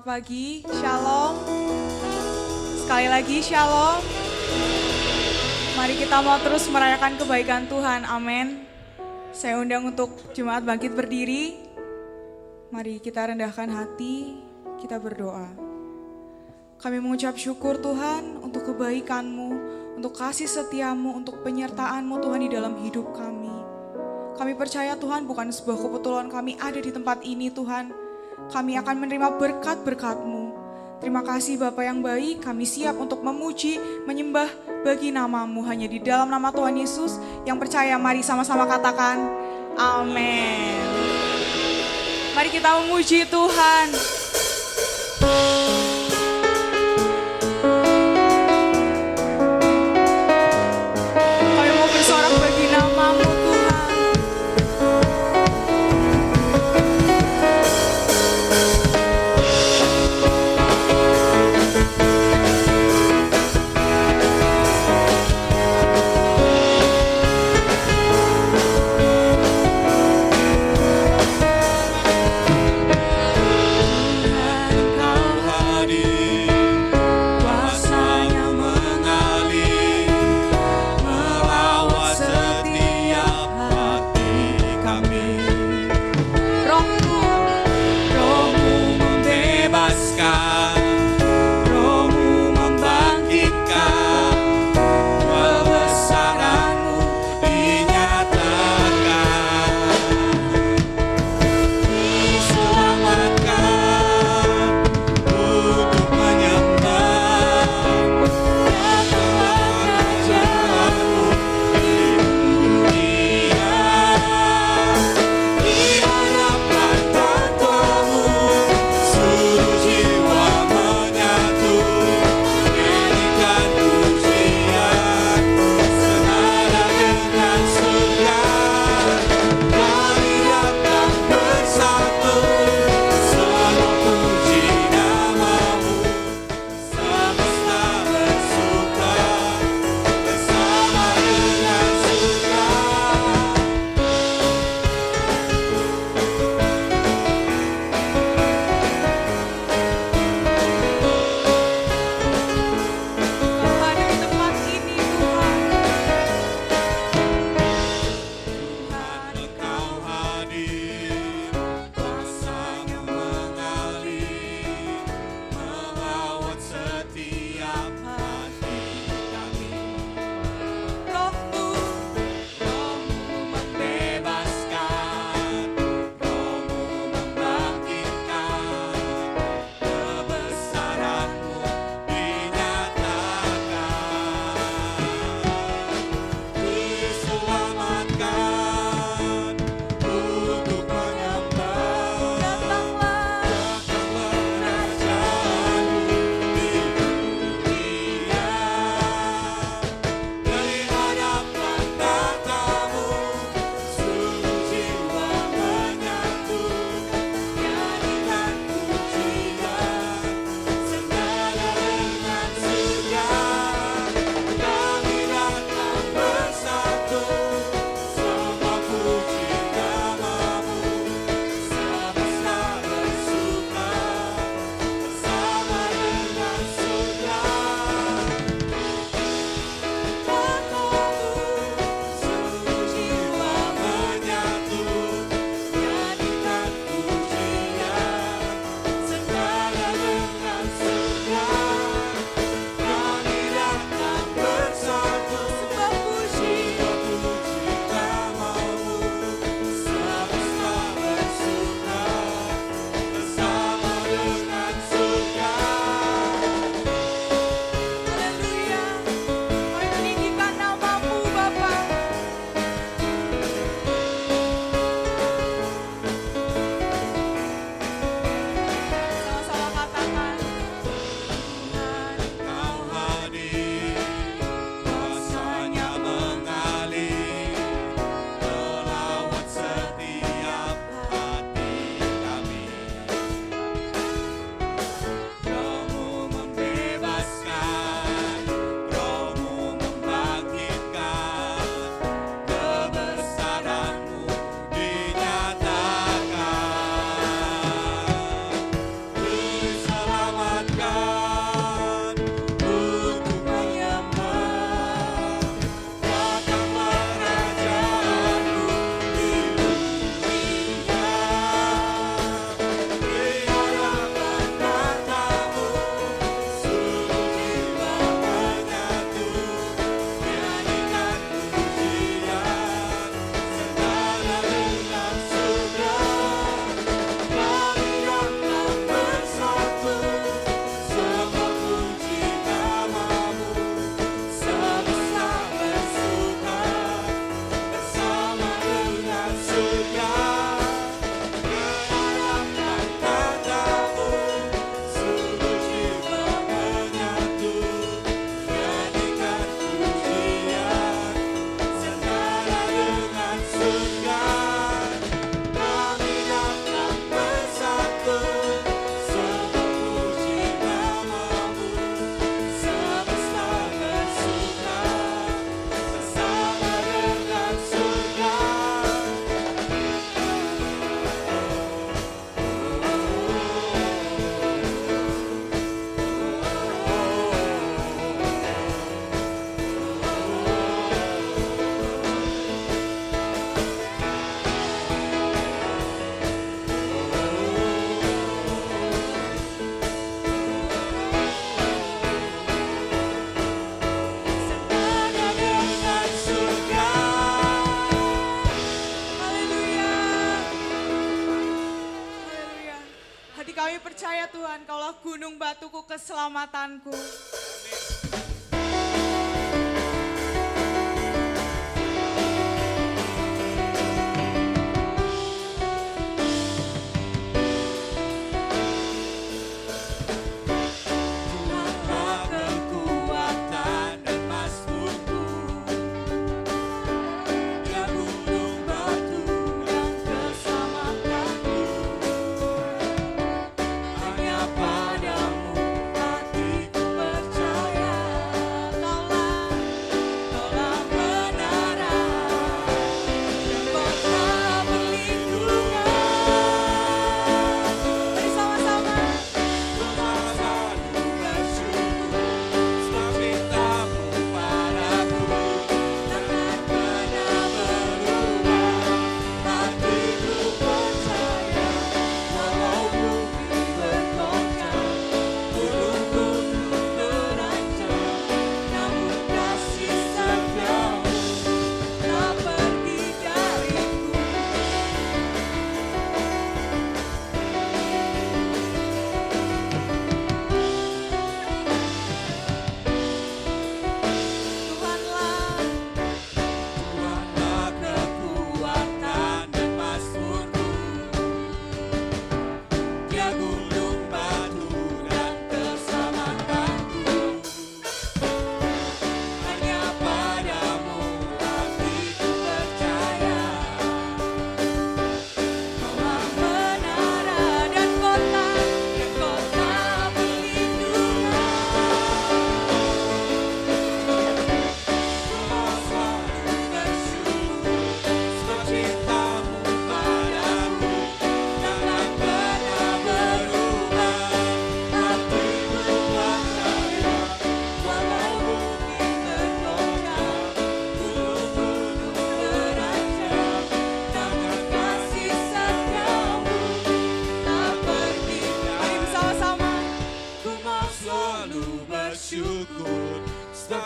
Selamat pagi, Shalom. Sekali lagi Shalom. Mari kita mau terus merayakan kebaikan Tuhan, amin. Saya undang untuk jemaat bangkit berdiri. Mari kita rendahkan hati, kita berdoa. Kami mengucap syukur Tuhan untuk kebaikan-Mu, untuk kasih setia-Mu, untuk penyertaan-Mu Tuhan di dalam hidup kami. Kami percaya Tuhan bukan sebuah kebetulan kami ada di tempat ini Tuhan. Kami akan menerima berkat-berkat-Mu. Terima kasih Bapa yang baik, kami siap untuk memuji, menyembah bagi nama-Mu. Hanya di dalam nama Tuhan Yesus yang percaya, mari sama-sama katakan amin. Mari kita memuji Tuhan. Kami mau bersorak bagi nama-Mu Tuhan. gunung batuku keselamatanku.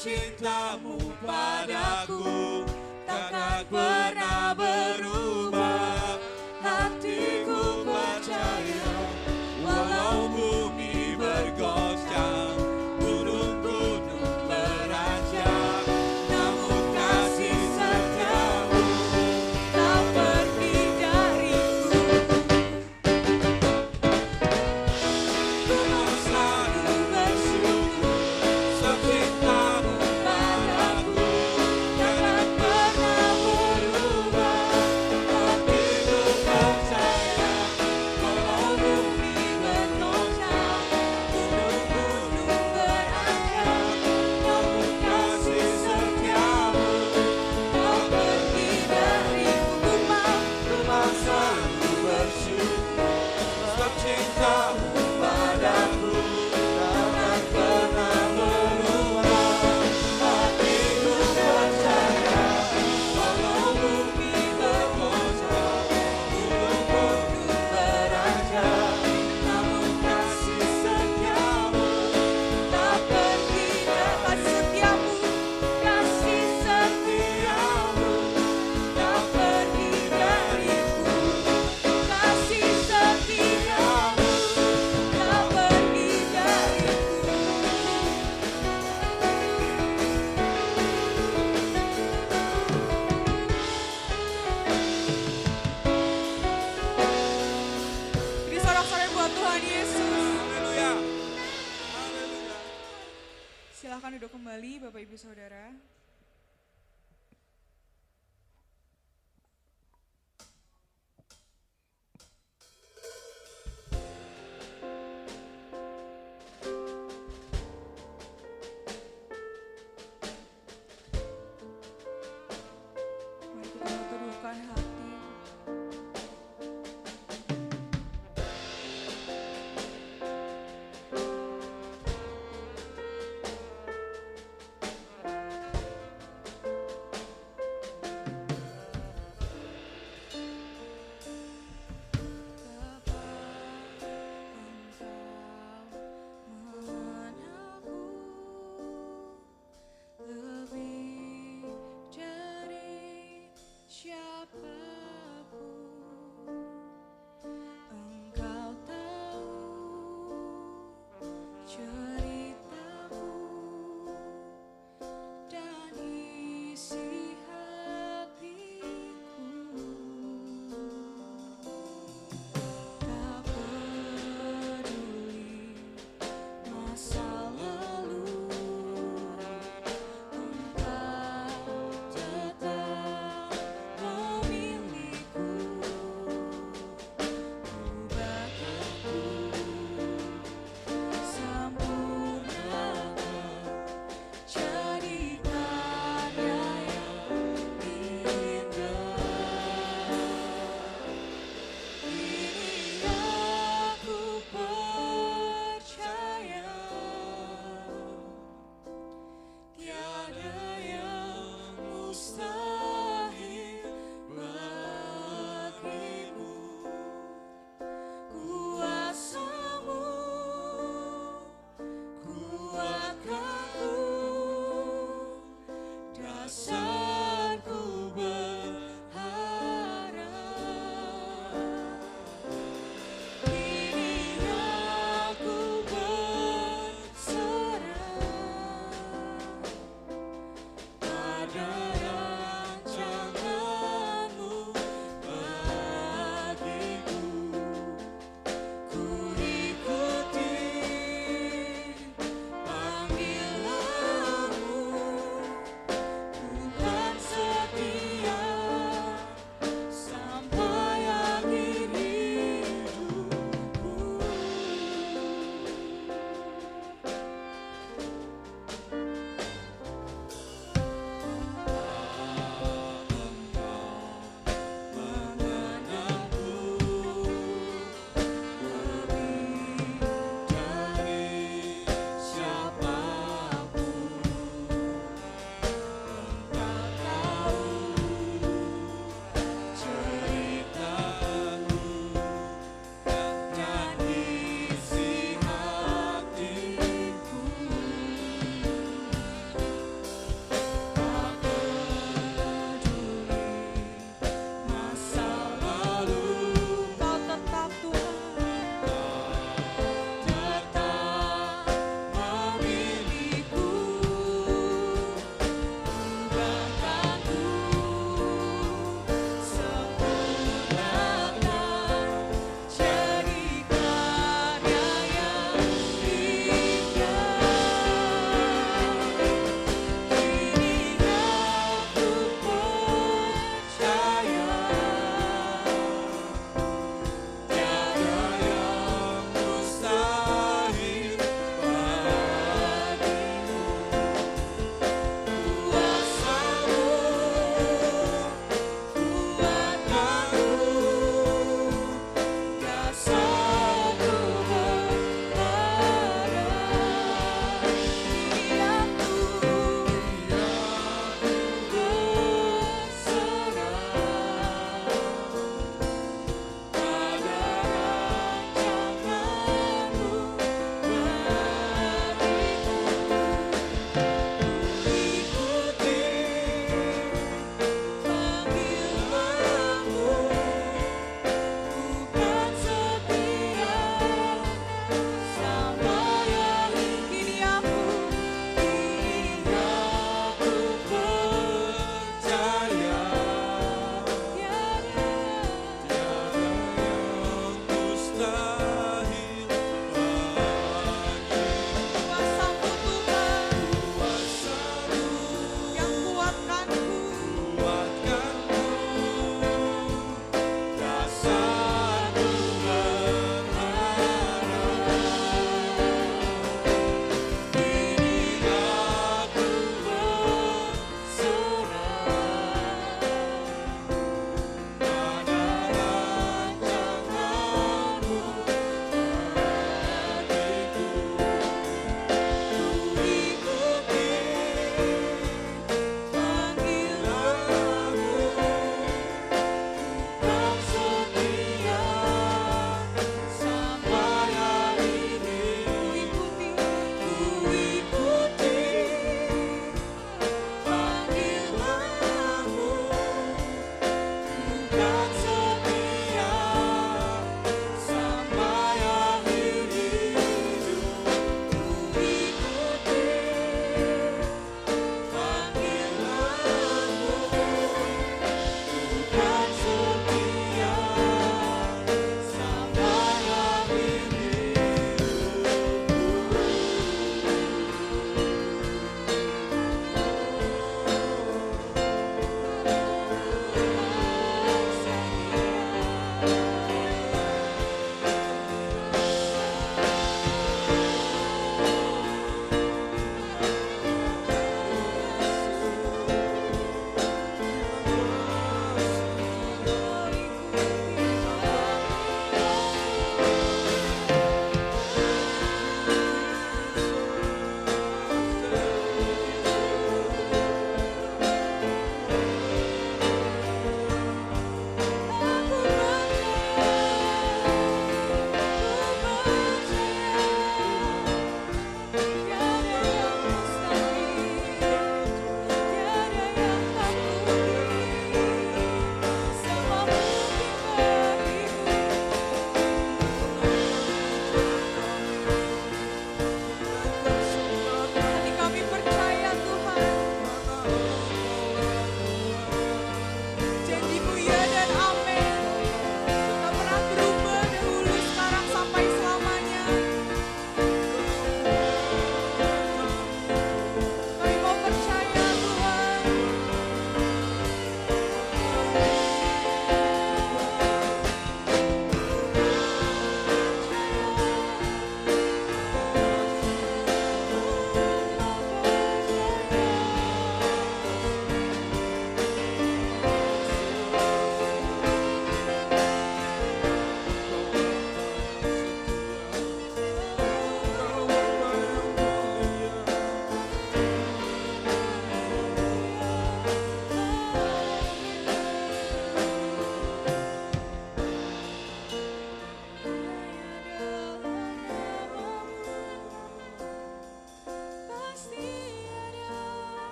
Cintamu padaku takkan pernah berubah. Hatiku percaya walau bumi bergoncang, gunung-gunung beranjak, namun kasih setiamu tak pergi dariku. Ku mau selalu bersyukur sebab cintamu padaku takkan pernah berubah. Hatiku percaya walau bumi bergoncang, gunung-gunung beranjak, namun kasih setiamu tak pergi dariku. Ku mau selalu bersyukur sebab cintamu padaku takkan pernah berubah. Hatiku percaya walau bumi bergoncang, gunung-gunung beranjak, namun kasih setiamu tak pergi. Kasih setiamu tak pergi dariku. Kasih setiamu tak pergi dariku. Jadi sorak-sorai buat Tuhan Yesus. Haleluya. Haleluya. Silahkan duduk kembali Bapak Ibu Saudara. Mari kita teduhkan hati.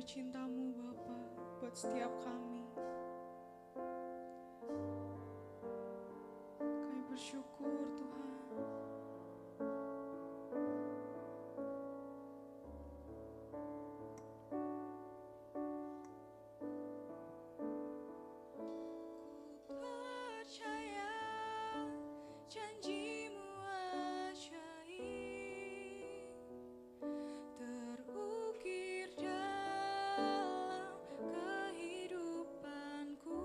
cinta-Mu Bapa buat setiap kami. Kami bersyukur Tuhan. Percaya janji-Mu ajaib terukir dalam kehidupanku.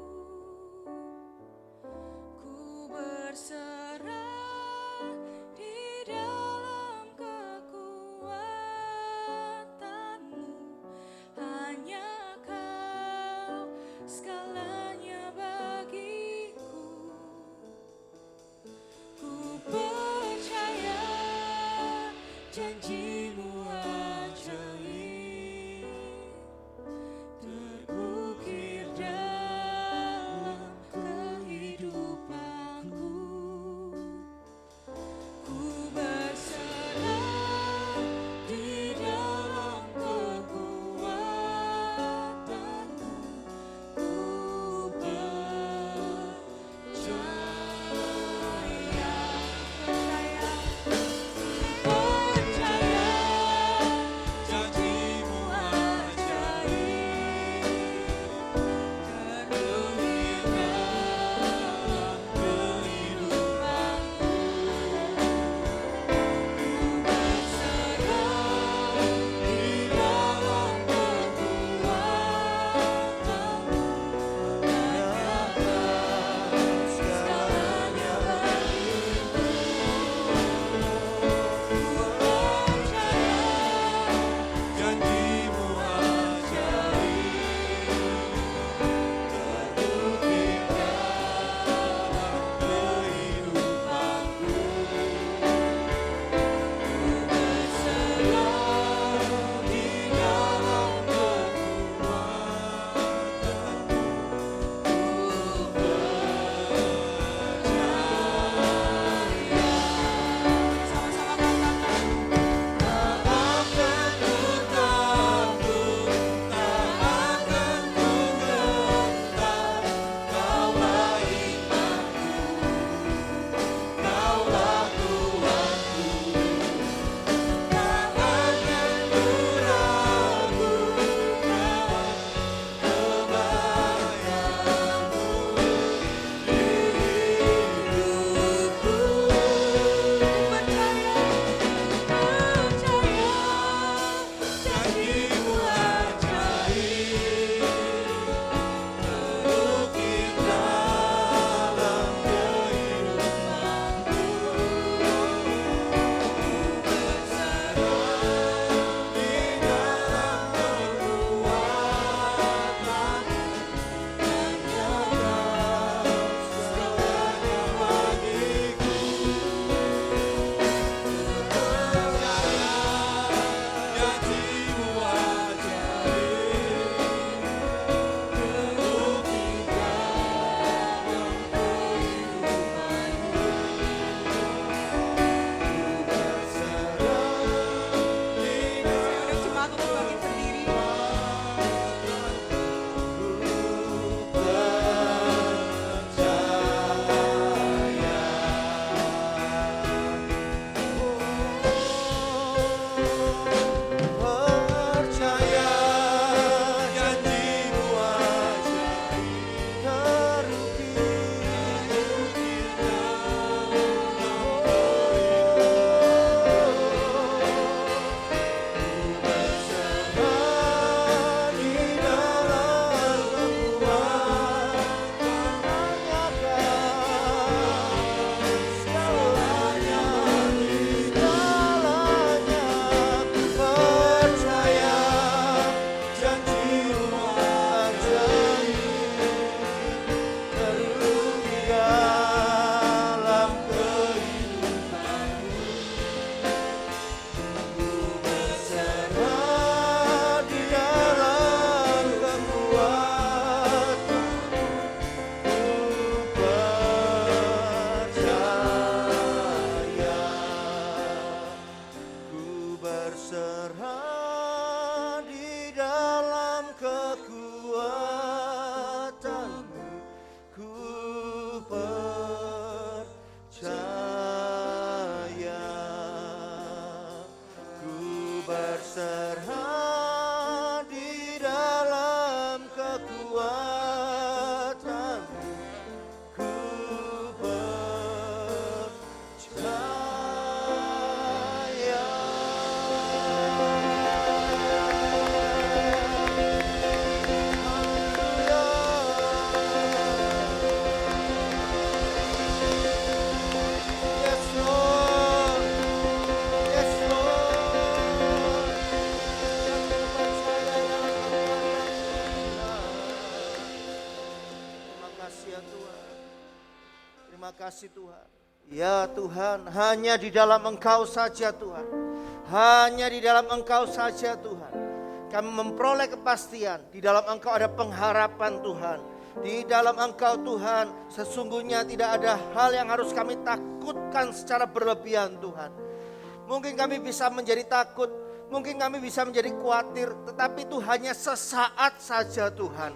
Ku berserah di dalam kekuatan-Mu. Hanya Kau segalanya bagiku. Ku percaya janji-Mu ajaib terukir dalam kehidupanku. Ku berserah di dalam kekuatan-Mu. Ku percaya janji-Mu ajaib terukir dalam kehidupanku. Ku berserah di dalam kekuatan-Mu. Hanya Kau segalanya bagiku. Ku percaya janji-Mu ajaib terukir dalam kehidupanku. Ku berserah di dalam kekuatan-Mu. Sama-sama katakan. Tak akan ku takut, tak akan ku gentar. Kaulah imanku, Kaulah kuatku. Tak akan ku ragu, kebayangmu di hidupku. Percaya janji-Mu ajaib terukir dalam kehidupanku. Berserah di dalam kekuatan-Mu. Hanya Kau segalanya bagiku. Percaya janji-Mu ajaib terukir dalam kehidupanku. Berserah di Untuk jemaat untuk bangkit berdiri. Percaya janji-Mu ajaib terukir dalam kehidupanku. Berserah di dalam kekuatan-Mu. Segalanya di dalamnya. Percaya janji-Mu ajaib terukir dalam kehidupanku. Ku berserah di dalam kekuatan-Mu. Ku percaya. Ku berserah di dalam berserah di dalam kekuatan-Mu, ku percaya. Yes, Lord. Yes, Lord. Kami percaya dalam kekuatan-Mu. Terima kasih ya Tuhan. Terima kasih Tuhan. Ya Tuhan, hanya di dalam Engkau saja Tuhan. Hanya di dalam Engkau saja Tuhan. Kami memperoleh kepastian. Di dalam Engkau ada pengharapan Tuhan. Di dalam Engkau Tuhan, sesungguhnya tidak ada hal yang harus kami takutkan secara berlebihan Tuhan. Mungkin kami bisa menjadi takut, mungkin kami bisa menjadi khawatir, tetapi itu hanya sesaat saja Tuhan.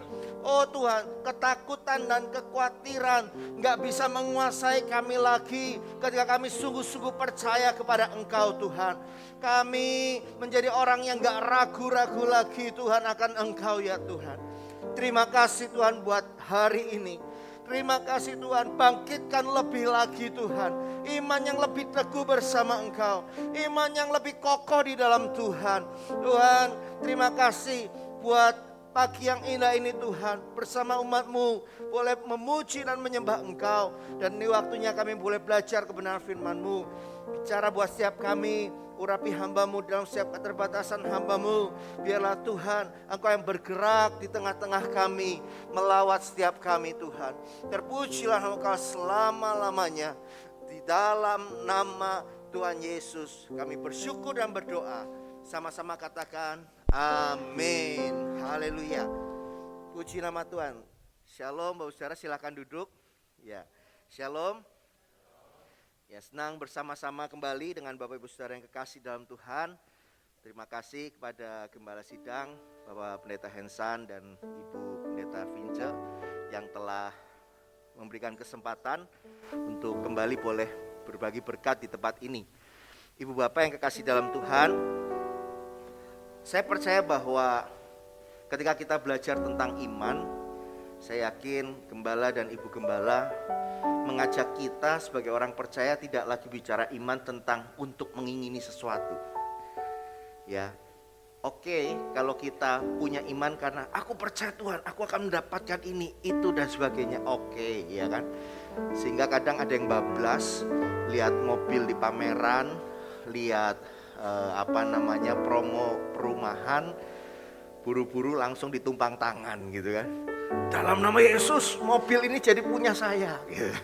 Oh Tuhan, ketakutan dan kekhawatiran gak bisa menguasai kami lagi ketika kami sungguh-sungguh percaya kepada Engkau Tuhan. Kami menjadi orang yang gak ragu-ragu lagi Tuhan akan Engkau ya Tuhan. Terima kasih Tuhan buat hari ini. Terima kasih Tuhan, bangkitkan lebih lagi Tuhan. Iman yang lebih teguh bersama Engkau. Iman yang lebih kokoh di dalam Tuhan. Tuhan, terima kasih buat pagi yang indah ini Tuhan. Bersama umat-Mu boleh memuji dan menyembah Engkau. Dan ini waktunya kami boleh belajar kebenaran firman-Mu. Bicara buat setiap kami, urapi hamba-Mu dalam setiap keterbatasan hamba-Mu. Biarlah Tuhan, Engkau yang bergerak di tengah-tengah kami, melawat setiap kami Tuhan. Terpujilah Engkau selama-lamanya. Di dalam nama Tuhan Yesus kami bersyukur dan berdoa. Sama-sama katakan amin. Haleluya. Puji nama Tuhan. Shalom Bapak Saudara, silakan duduk. Ya, shalom. Ya, senang bersama-sama kembali dengan Bapak Ibu Saudara yang kekasih dalam Tuhan. Terima kasih kepada Gembala Sidang, Bapak Pendeta Hensan dan Ibu Pendeta Vince yang telah memberikan kesempatan untuk kembali boleh berbagi berkat di tempat ini. Ibu Bapak yang kekasih dalam Tuhan, saya percaya bahwa ketika kita belajar tentang iman, saya yakin Gembala dan Ibu Gembala mengajak kita sebagai orang percaya tidak lagi bicara iman tentang untuk mengingini sesuatu. Ya, oke, kalau kita punya iman karena aku percaya Tuhan, aku akan mendapatkan ini, itu dan sebagainya. Oke, ya kan? Sehingga kadang ada yang bablas, lihat mobil di pameran, lihat promo perumahan, buru-buru langsung ditumpang tangan gitu kan. Dalam nama Yesus, mobil ini jadi punya saya. Gitu.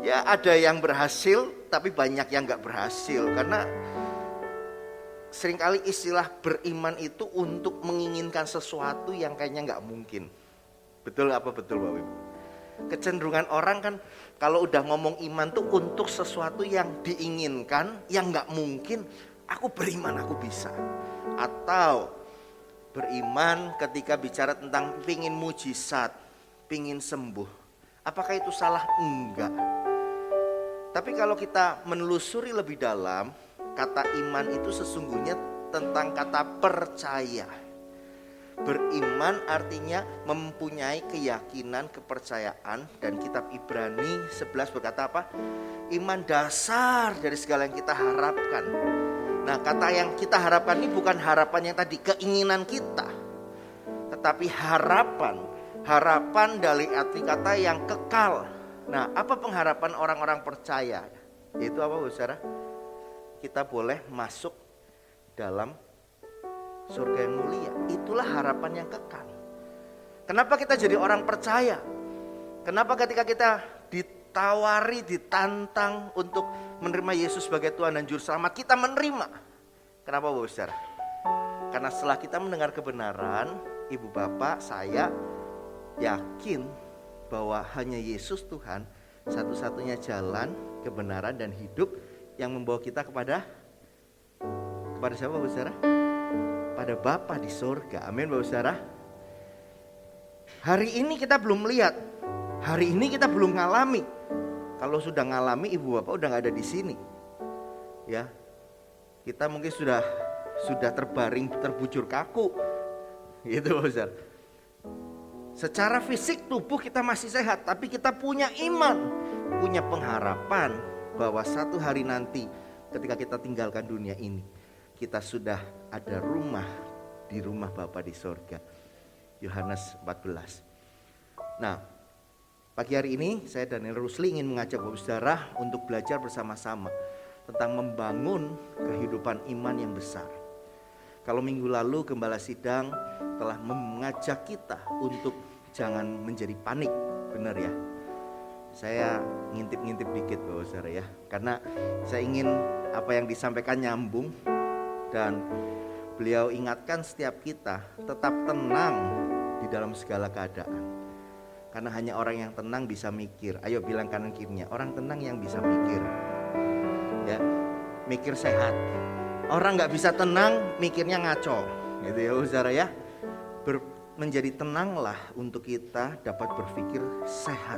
Ya ada yang berhasil, tapi banyak yang gak berhasil. Karena seringkali istilah beriman itu untuk menginginkan sesuatu yang kayaknya gak mungkin. Betul apa betul Bapak Ibu? Kecenderungan orang kan kalau udah ngomong iman tuh untuk sesuatu yang diinginkan, yang gak mungkin. Aku beriman, aku bisa. Atau beriman ketika bicara tentang pingin mujizat, pingin sembuh. Apakah itu salah? Enggak. Tapi kalau kita menelusuri lebih dalam, kata iman itu sesungguhnya tentang kata percaya. Beriman artinya mempunyai keyakinan, kepercayaan. Dan kitab Ibrani 11 berkata apa? Iman dasar dari segala yang kita harapkan. Nah, kata yang kita harapkan ini bukan harapan yang tadi, keinginan kita. Tetapi harapan dari arti kata yang kekal. Nah, apa pengharapan orang-orang percaya? Yaitu apa, Bu Sarah? Kita boleh masuk dalam surga yang mulia. Itulah harapan yang kekal. Kenapa kita jadi orang percaya? Kenapa ketika kita ditawari, ditantang untuk menerima Yesus sebagai Tuhan dan Juru Selamat, kita menerima? Kenapa, Bu Sarah? Karena setelah kita mendengar kebenaran, Ibu Bapak, saya yakin bahwa hanya Yesus Tuhan satu-satunya jalan, kebenaran dan hidup yang membawa kita kepada siapa Bapak Saudara? Pada Bapa di surga. Amin Bapak Saudara. Hari ini kita belum melihat, hari ini kita belum ngalami. Kalau sudah ngalami, Ibu Bapak udah gak ada di sini. Ya, kita mungkin sudah sudah terbaring terbujur kaku. Gitu Bapak Saudara. Secara fisik tubuh kita masih sehat, tapi kita punya iman, punya pengharapan bahwa satu hari nanti ketika kita tinggalkan dunia ini, kita sudah ada rumah di rumah Bapa di sorga. Yohanes 14. Nah, pagi hari ini saya Daniel Rusli ingin mengajak Bapak Saudara untuk belajar bersama-sama tentang membangun kehidupan iman yang besar. Kalau minggu lalu Gembala Sidang telah mengajak kita untuk jangan menjadi panik, benar ya? Saya ngintip-ngintip dikit Bapak Saudara ya, karena saya ingin apa yang disampaikan nyambung dan beliau ingatkan setiap kita tetap tenang di dalam segala keadaan. Karena hanya orang yang tenang bisa mikir. Ayo bilang kanan kirinya, orang tenang yang bisa mikir. Ya, mikir sehat. Orang nggak bisa tenang, mikirnya ngaco. Gitu ya saudara ya. Menjadi tenanglah untuk kita dapat berpikir sehat.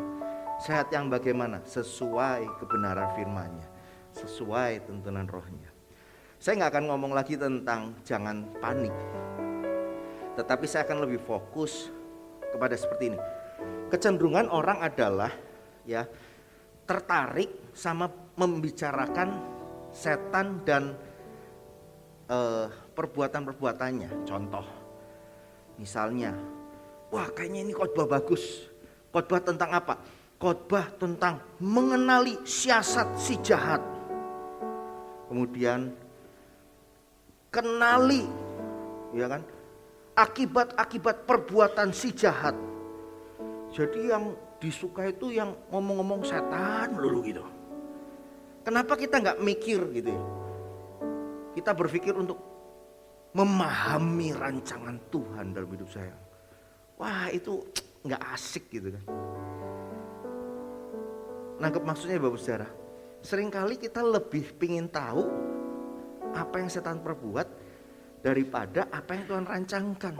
Sehat yang bagaimana? Sesuai kebenaran firman-Nya, sesuai tuntunan Roh-Nya. Saya nggak akan ngomong lagi tentang jangan panik, tetapi saya akan lebih fokus kepada seperti ini. Kecenderungan orang adalah ya tertarik sama membicarakan setan dan perbuatan-perbuatannya. Contoh, misalnya, wah kayaknya ini khotbah bagus. Khotbah tentang apa? Khotbah tentang mengenali siasat si jahat. Kemudian kenali, ya kan, akibat-akibat perbuatan si jahat. Jadi yang disuka itu yang ngomong-ngomong setan melulu gitu. Kenapa kita nggak mikir gitu ya? Kita berpikir untuk memahami rancangan Tuhan dalam hidup saya. Wah itu nggak asik gitu kan. Nangkep maksudnya Bapak Saudara? Seringkali kita lebih pingin tahu apa yang setan perbuat daripada apa yang Tuhan rancangkan.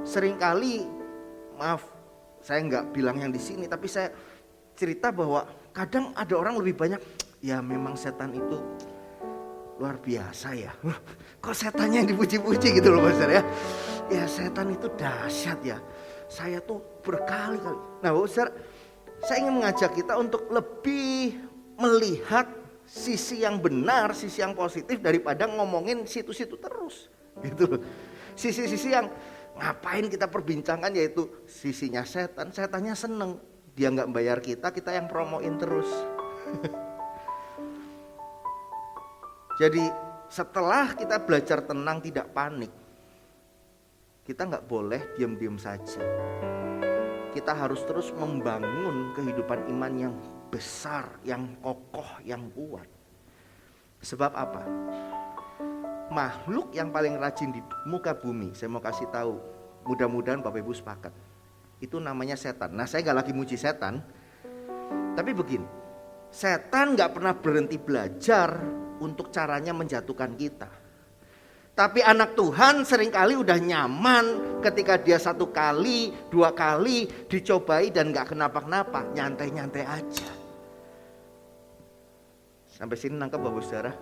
Seringkali, maaf, saya nggak bilang yang di sini, tapi saya cerita bahwa kadang ada orang lebih banyak, ya memang setan itu luar biasa ya. Kok setannya yang dipuji-puji gitu loh Bapak Saudara ya. Ya setan itu dahsyat ya. Saya tuh berkali-kali. Nah Bapak Saudara, saya ingin mengajak kita untuk lebih melihat sisi yang benar, sisi yang positif daripada ngomongin situ-situ terus gitu loh. Sisi-sisi yang ngapain kita perbincangkan yaitu sisinya setan. Setannya seneng, dia nggak bayar kita yang promoin terus. Jadi setelah kita belajar tenang tidak panik, kita nggak boleh diam-diam saja. Kita harus terus membangun kehidupan iman yang besar, yang kokoh, yang kuat. Sebab apa? Makhluk yang paling rajin di muka bumi, saya mau kasih tahu, mudah-mudahan Bapak Ibu sepakat, itu namanya setan. Nah saya gak lagi muji setan, tapi begini, setan gak pernah berhenti belajar untuk caranya menjatuhkan kita. Tapi anak Tuhan seringkali udah nyaman ketika dia 1 kali, 2 kali dicobai dan gak kenapa-kenapa, nyantai-nyantai aja. Sampai sini nangkep Bapak Saudara?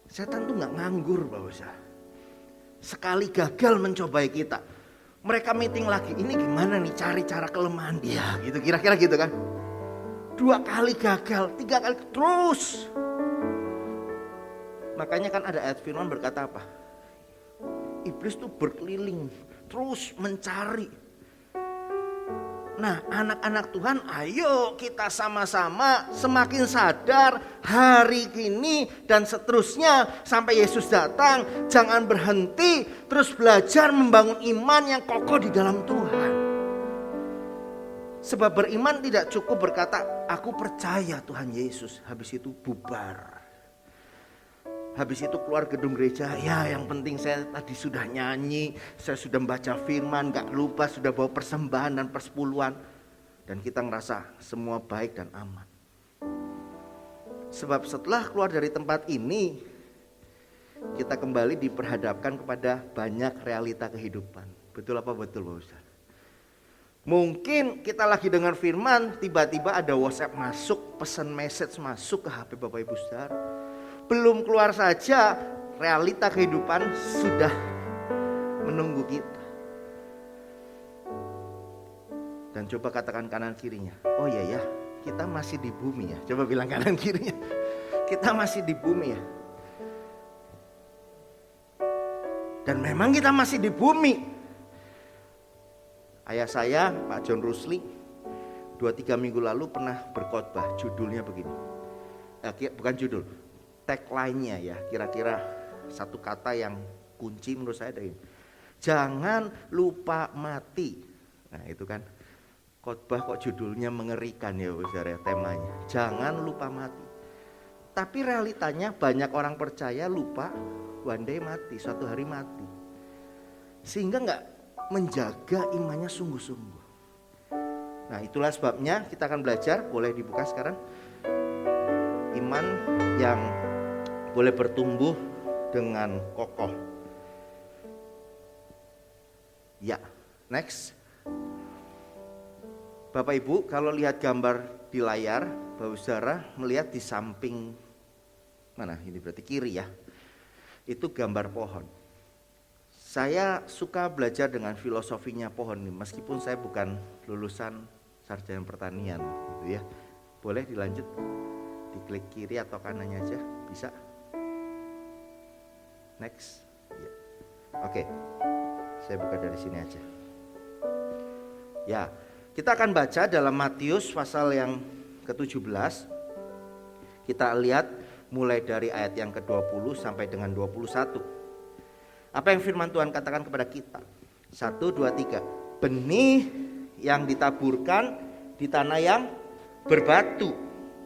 Setan tuh gak nganggur Bapak Saudara. Sekali gagal mencobai kita, mereka meeting lagi, ini gimana nih cari cara kelemahan dia gitu, kira-kira gitu kan. 2 kali gagal, 3 kali terus. Makanya kan ada ayat firman berkata apa? Iblis tuh berkeliling terus mencari. Nah anak-anak Tuhan, ayo kita sama-sama semakin sadar hari ini dan seterusnya sampai Yesus datang. Jangan berhenti, terus belajar membangun iman yang kokoh di dalam Tuhan. Sebab beriman tidak cukup berkata aku percaya Tuhan Yesus, habis itu bubar. Habis itu keluar gedung gereja, ya yang penting saya tadi sudah nyanyi, saya sudah membaca firman, gak lupa sudah bawa persembahan dan persepuluhan. Dan kita ngerasa semua baik dan aman. Sebab setelah keluar dari tempat ini, kita kembali diperhadapkan kepada banyak realita kehidupan. Betul apa betul Bapak Ustaz? Mungkin kita lagi dengar firman, tiba-tiba ada WhatsApp masuk, pesan message masuk ke HP Bapak Ibu Saudara. belum keluar saja, realita kehidupan sudah menunggu kita. Dan coba katakan kanan kirinya, oh iya ya, kita masih di bumi ya. Coba bilang kanan kirinya, kita masih di bumi ya. Dan memang kita masih di bumi. Ayah saya, Pak John Rusli, 2-3 minggu lalu pernah berkhotbah, judulnya begini. Bukan judul, tagline-nya ya, kira-kira satu kata yang kunci menurut saya ada ini. Jangan lupa mati. Nah itu kan khotbah kok judulnya mengerikan ya saudara, temanya. Jangan lupa mati. Tapi realitanya banyak orang percaya lupa one day mati, suatu hari mati. Sehingga gak menjaga imannya sungguh-sungguh. Nah itulah sebabnya kita akan belajar, boleh dibuka sekarang. Iman yang boleh bertumbuh dengan kokoh. Ya, next. Bapak Ibu, kalau lihat gambar di layar, Bapak Saudara melihat di samping mana? Ini berarti kiri ya. Itu gambar pohon. Saya suka belajar dengan filosofinya pohon ini, meskipun saya bukan lulusan sarjana pertanian, gitu ya. Boleh dilanjut, diklik kiri atau kanannya aja, bisa. Next. Ya. Oke, saya buka dari sini aja. Ya. Kita akan baca dalam Matius pasal yang ke-17. Kita lihat mulai dari ayat yang ke-20 sampai dengan 21. Apa yang firman Tuhan katakan kepada kita? 1, 2, 3. Benih yang ditaburkan di tanah yang berbatu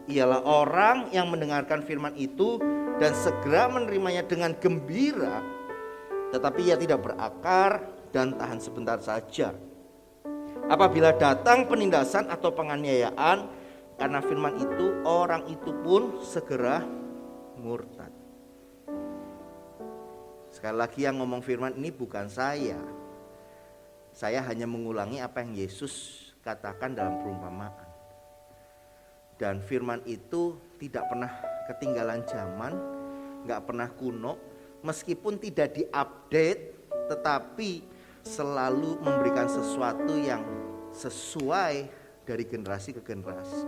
ialah orang yang mendengarkan firman itu dan segera menerimanya dengan gembira, tetapi ia tidak berakar dan tahan sebentar saja. Apabila datang penindasan atau penganiayaan karena firman itu, orang itu pun segera murtad. Sekali lagi yang ngomong firman ini bukan saya. Saya hanya mengulangi apa yang Yesus katakan dalam perumpamaan. Dan firman itu tidak pernah ketinggalan zaman, gak pernah kuno. Meskipun tidak diupdate, tetapi selalu memberikan sesuatu yang sesuai dari generasi ke generasi.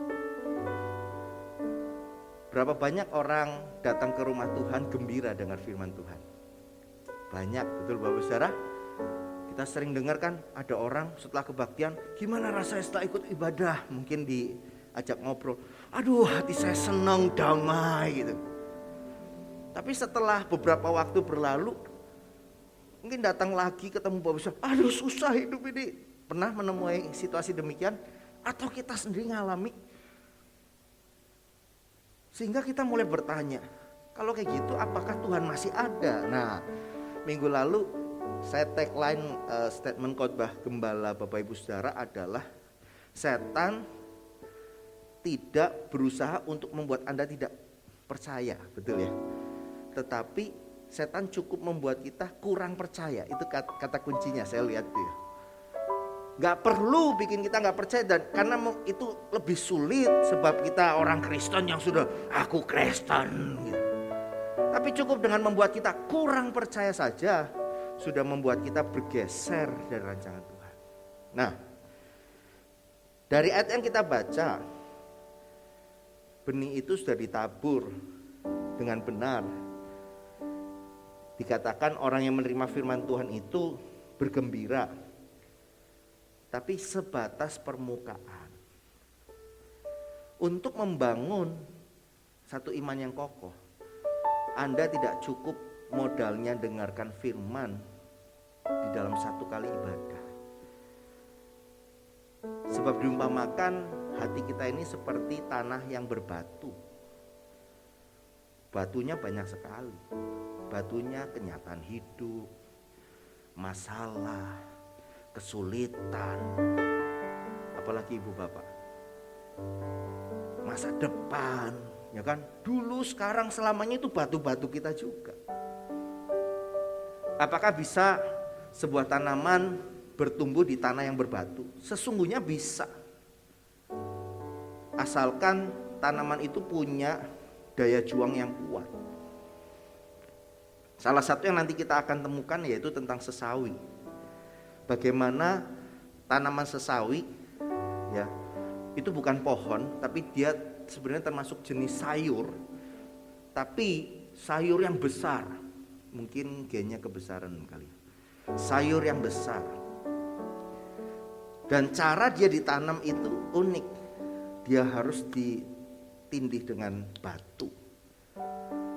Berapa banyak orang datang ke rumah Tuhan gembira dengar firman Tuhan? Banyak, betul Bapak Saudara? Kita sering dengar kan ada orang setelah kebaktian, gimana rasanya setelah ikut ibadah? Mungkin diajak ngobrol, aduh hati saya senang, damai gitu. Tapi setelah beberapa waktu berlalu, mungkin datang lagi ketemu Bapak Saudara, aduh susah hidup ini. Pernah menemui situasi demikian? Atau kita sendiri ngalami? Sehingga kita mulai bertanya, kalau kayak gitu apakah Tuhan masih ada? Nah, minggu lalu saya tagline statement khotbah gembala Bapak Ibu Saudara adalah setan tidak berusaha untuk membuat Anda tidak percaya, betul ya? Tetapi setan cukup membuat kita kurang percaya. Itu kata kuncinya saya lihat tuh ya. Gak perlu bikin kita gak percaya, dan karena itu lebih sulit sebab kita orang Kristen yang sudah aku Kristen gitu. Tapi cukup dengan membuat kita kurang percaya saja sudah membuat kita bergeser dari rancangan Tuhan. Nah, dari ayat yang kita baca, benih itu sudah ditabur dengan benar. Dikatakan orang yang menerima firman Tuhan itu bergembira, tapi sebatas permukaan. Untuk membangun satu iman yang kokoh, Anda tidak cukup modalnya dengarkan firman di dalam satu kali ibadah. Sebab diumpamakan hati kita ini seperti tanah yang berbatu. Batunya banyak sekali. Batunya kenyataan hidup, masalah, kesulitan, apalagi ibu bapak, masa depan, ya kan? Dulu, sekarang, selamanya itu batu-batu kita juga. Apakah bisa sebuah tanaman bertumbuh di tanah yang berbatu? Sesungguhnya bisa, asalkan tanaman itu punya daya juang yang kuat. Salah satu yang nanti kita akan temukan yaitu tentang sesawi. Bagaimana tanaman sesawi ya, itu bukan pohon, tapi dia sebenarnya termasuk jenis sayur. Tapi sayur yang besar. Mungkin gennya kebesaran kali. Sayur yang besar. Dan cara dia ditanam itu unik. Dia harus ditindih dengan batu.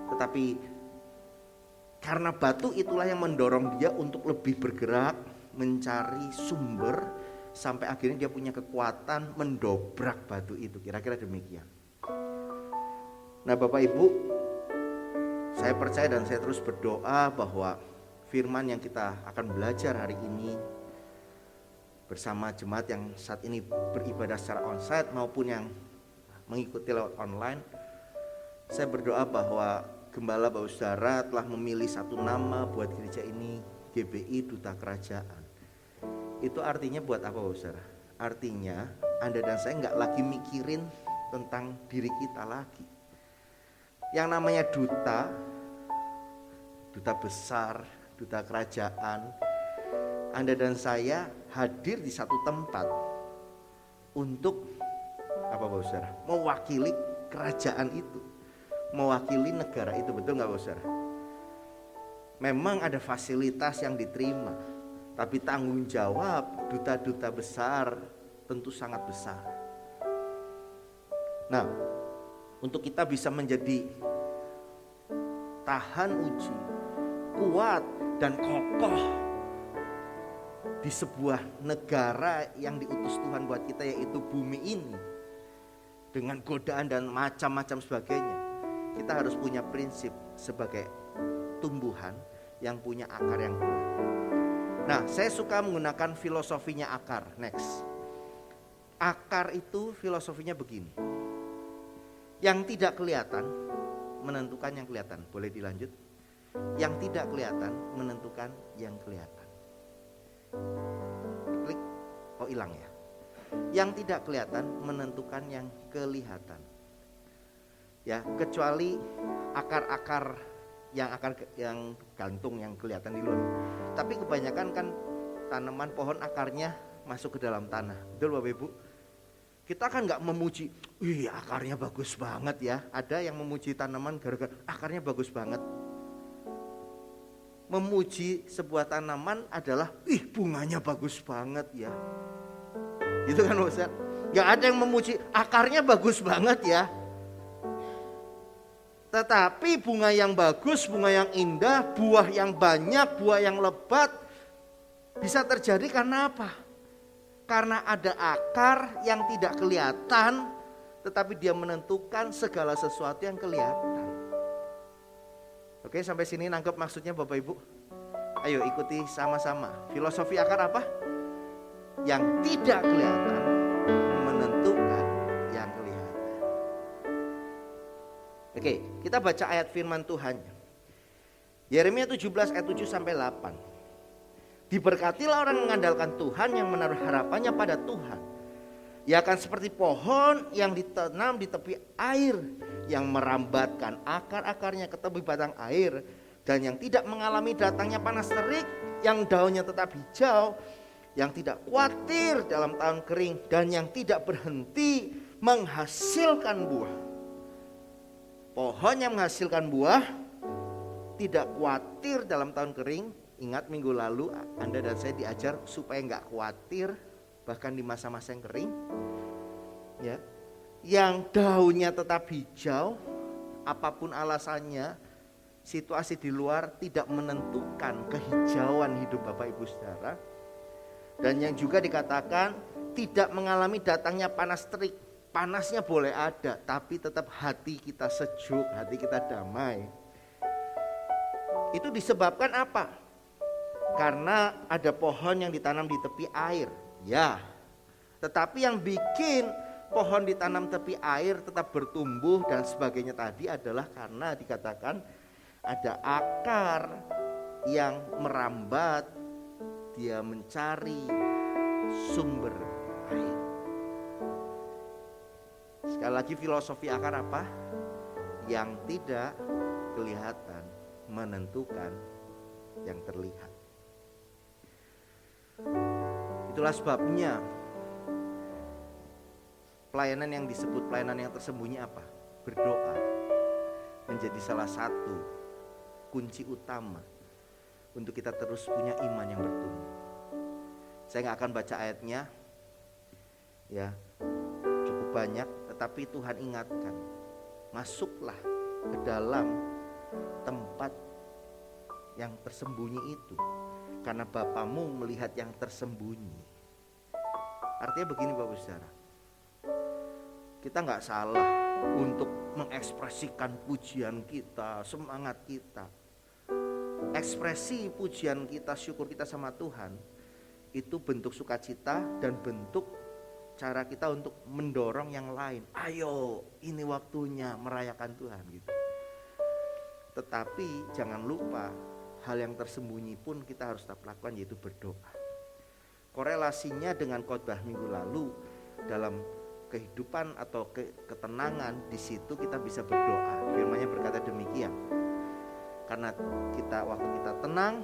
Tetapi karena batu itulah yang mendorong dia untuk lebih bergerak, mencari sumber, sampai akhirnya dia punya kekuatan mendobrak batu itu. Kira-kira demikian. Nah Bapak Ibu, saya percaya dan saya terus berdoa bahwa firman yang kita akan belajar hari ini bersama jemaat yang saat ini beribadah secara onsite maupun yang mengikuti lewat online, saya berdoa bahwa Gembala Bapak Saudara telah memilih satu nama buat gereja ini, GBI Duta Kerajaan. Itu artinya buat apa Bapak Saudara? Artinya Anda dan saya nggak lagi mikirin tentang diri kita lagi. Yang namanya duta besar, duta kerajaan, Anda dan saya hadir di satu tempat untuk apa Bapak Saudara? Mewakili kerajaan itu, mewakili negara itu, betul nggak Bapak Saudara? Memang ada fasilitas yang diterima, tapi tanggung jawab duta-duta besar tentu sangat besar. Nah, untuk kita bisa menjadi tahan uji, kuat dan kokoh di sebuah negara yang diutus Tuhan buat kita, yaitu bumi ini, dengan godaan dan macam-macam sebagainya, kita harus punya prinsip sebagai tumbuhan yang punya akar yang kuat. Nah, saya suka menggunakan filosofinya akar. Next. Akar itu filosofinya begini. Yang tidak kelihatan menentukan yang kelihatan. Boleh dilanjut? Yang tidak kelihatan menentukan yang kelihatan. Klik. Oh, hilang ya. Yang tidak kelihatan menentukan yang kelihatan. Ya, kecuali akar-akar yang gantung, yang kelihatan di luar. Tapi kebanyakan kan tanaman pohon akarnya masuk ke dalam tanah. Betul Bapak Ibu? Kita kan gak memuji, wih akarnya bagus banget ya. Ada yang memuji tanaman gara-gara akarnya bagus banget. Memuji sebuah tanaman adalah, ih bunganya bagus banget ya. Gitu kan Ustaz? Gak ada yang memuji akarnya bagus banget ya. Tetapi bunga yang bagus, bunga yang indah, buah yang banyak, buah yang lebat bisa terjadi karena apa? Karena ada akar yang tidak kelihatan, tetapi dia menentukan segala sesuatu yang kelihatan. Oke, sampai sini nangkep maksudnya Bapak Ibu? Ayo ikuti sama-sama. Filosofi akar apa? Yang tidak kelihatan menentukan yang kelihatan. Oke, kita baca ayat firman Tuhan. Yeremia 17 ayat 7 sampai 8. Diberkatilah orang mengandalkan Tuhan, yang menaruh harapannya pada Tuhan. Ia akan seperti pohon yang ditanam di tepi air, yang merambatkan akar-akarnya ke tepi batang air, dan yang tidak mengalami datangnya panas terik, yang daunnya tetap hijau, yang tidak khawatir dalam tahun kering, dan yang tidak berhenti menghasilkan buah. Pohon yang menghasilkan buah, tidak khawatir dalam tahun kering. Ingat minggu lalu Anda dan saya diajar supaya gak khawatir bahkan di masa-masa yang kering ya. Yang daunnya tetap hijau, apapun alasannya, situasi di luar tidak menentukan kehijauan hidup Bapak Ibu Saudara. Dan yang juga dikatakan tidak mengalami datangnya panas terik. Panasnya boleh ada, tapi tetap hati kita sejuk, hati kita damai. Itu disebabkan apa? Karena ada pohon yang ditanam di tepi air. Ya, tetapi yang bikin pohon ditanam tepi air tetap bertumbuh dan sebagainya tadi adalah karena dikatakan ada akar yang merambat, dia mencari sumber air. Sekali lagi filosofi akar apa? Yang tidak kelihatan menentukan yang terlihat. Itulah sebabnya pelayanan yang disebut pelayanan yang tersembunyi apa? Berdoa menjadi salah satu kunci utama untuk kita terus punya iman yang bertumbuh. Saya gak akan baca ayatnya, ya cukup banyak, tetapi Tuhan ingatkan, masuklah ke dalam tempat yang tersembunyi itu, karena Bapamu melihat yang tersembunyi. Artinya begini Bapak Saudara, kita gak salah untuk mengekspresikan pujian kita, semangat kita. Ekspresi pujian kita, syukur kita sama Tuhan, itu bentuk sukacita dan bentuk cara kita untuk mendorong yang lain. Ayo, ini waktunya merayakan Tuhan gitu. Tetapi jangan lupa hal yang tersembunyi pun kita harus tetap lakukan, yaitu berdoa. Korelasinya dengan khotbah minggu lalu, dalam kehidupan atau ketenangan, di situ kita bisa berdoa. Firman-Nya berkata demikian. Karena waktu kita tenang,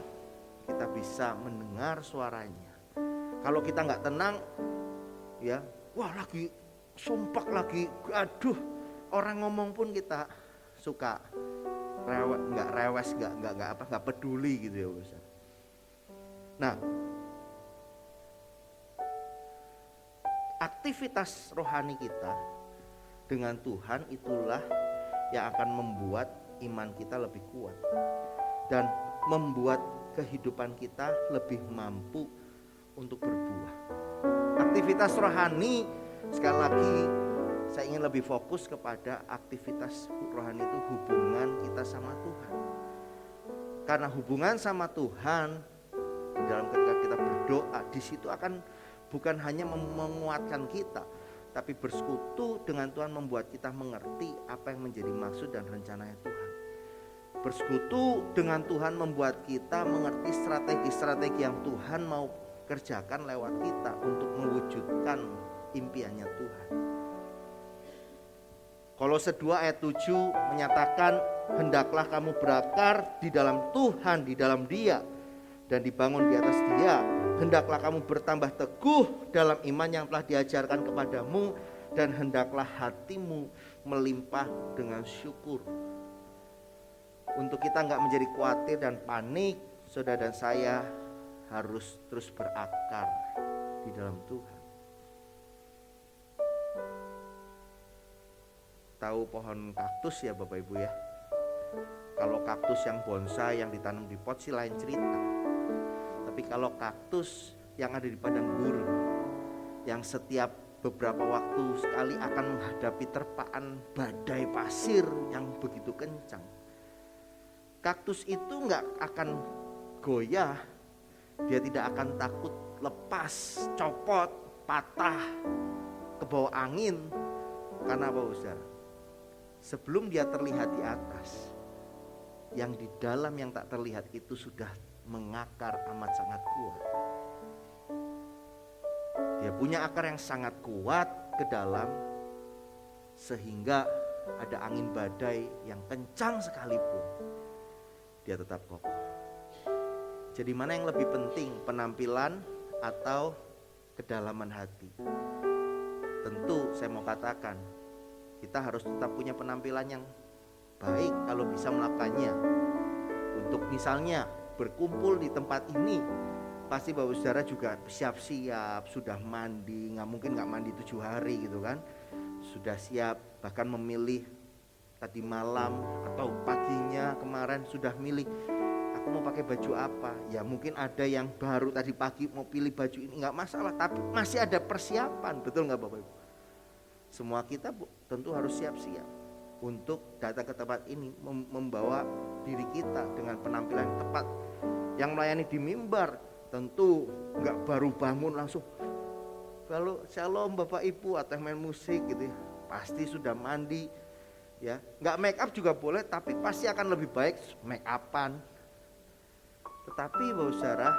kita bisa mendengar suaranya. Kalau kita nggak tenang, ya, wah lagi sumpah lagi, aduh, orang ngomong pun kita suka nggak peduli gitu ya Ustaz. Nah, aktivitas rohani kita dengan Tuhan itulah yang akan membuat iman kita lebih kuat dan membuat kehidupan kita lebih mampu untuk berbuah. Aktivitas rohani, sekali lagi saya ingin lebih fokus kepada aktivitas rohani itu hubungan kita sama Tuhan. Karena hubungan sama Tuhan dalam ketika kita berdoa, di situ akan bukan hanya menguatkan kita, tapi bersekutu dengan Tuhan membuat kita mengerti apa yang menjadi maksud dan rencananya Tuhan. Bersekutu dengan Tuhan membuat kita mengerti strategi-strategi yang Tuhan mau kerjakan lewat kita untuk mewujudkan impiannya Tuhan. Kolose 2 ayat 7 menyatakan, hendaklah kamu berakar di dalam Tuhan, di dalam Dia, dan dibangun di atas Dia. Hendaklah kamu bertambah teguh dalam iman yang telah diajarkan kepadamu, dan hendaklah hatimu melimpah dengan syukur. Untuk kita gak menjadi khawatir dan panik, saudara dan saya harus terus berakar di dalam Tuhan. Tahu pohon kaktus ya Bapak Ibu ya? Kalau kaktus yang bonsai yang ditanam di pot sih lain cerita. Tapi kalau kaktus yang ada di padang gurun, yang setiap beberapa waktu sekali akan menghadapi terpaan badai pasir yang begitu kencang, kaktus itu gak akan goyah. Dia tidak akan takut lepas, copot, patah, ke bawah angin. Karena apa Saudara? Sebelum dia terlihat di atas, yang di dalam yang tak terlihat itu sudah mengakar amat sangat kuat. Dia punya akar yang sangat kuat ke dalam, sehingga ada angin badai yang kencang sekalipun, dia tetap kokoh. Jadi mana yang lebih penting, penampilan atau kedalaman hati? Tentu saya mau katakan, kita harus tetap punya penampilan yang baik kalau bisa melakukannya. Untuk misalnya berkumpul di tempat ini, pasti Bapak Saudara juga siap-siap, sudah mandi, gak mungkin gak mandi 7 hari gitu kan. Sudah siap, bahkan memilih tadi malam atau paginya kemarin sudah milih, aku mau pakai baju apa. Ya mungkin ada yang baru tadi pagi mau pilih baju ini, gak masalah, tapi masih ada persiapan, betul gak Bapak Ibu? Semua kita tentu harus siap-siap untuk datang ke tempat ini, membawa diri kita dengan penampilan yang tepat. Yang melayani di mimbar tentu gak baru bangun langsung kalau shalom Bapak Ibu atau yang main musik gitu ya, pasti sudah mandi ya. Gak make up juga boleh, tapi pasti akan lebih baik make upan. Tetapi Bapak Saudara,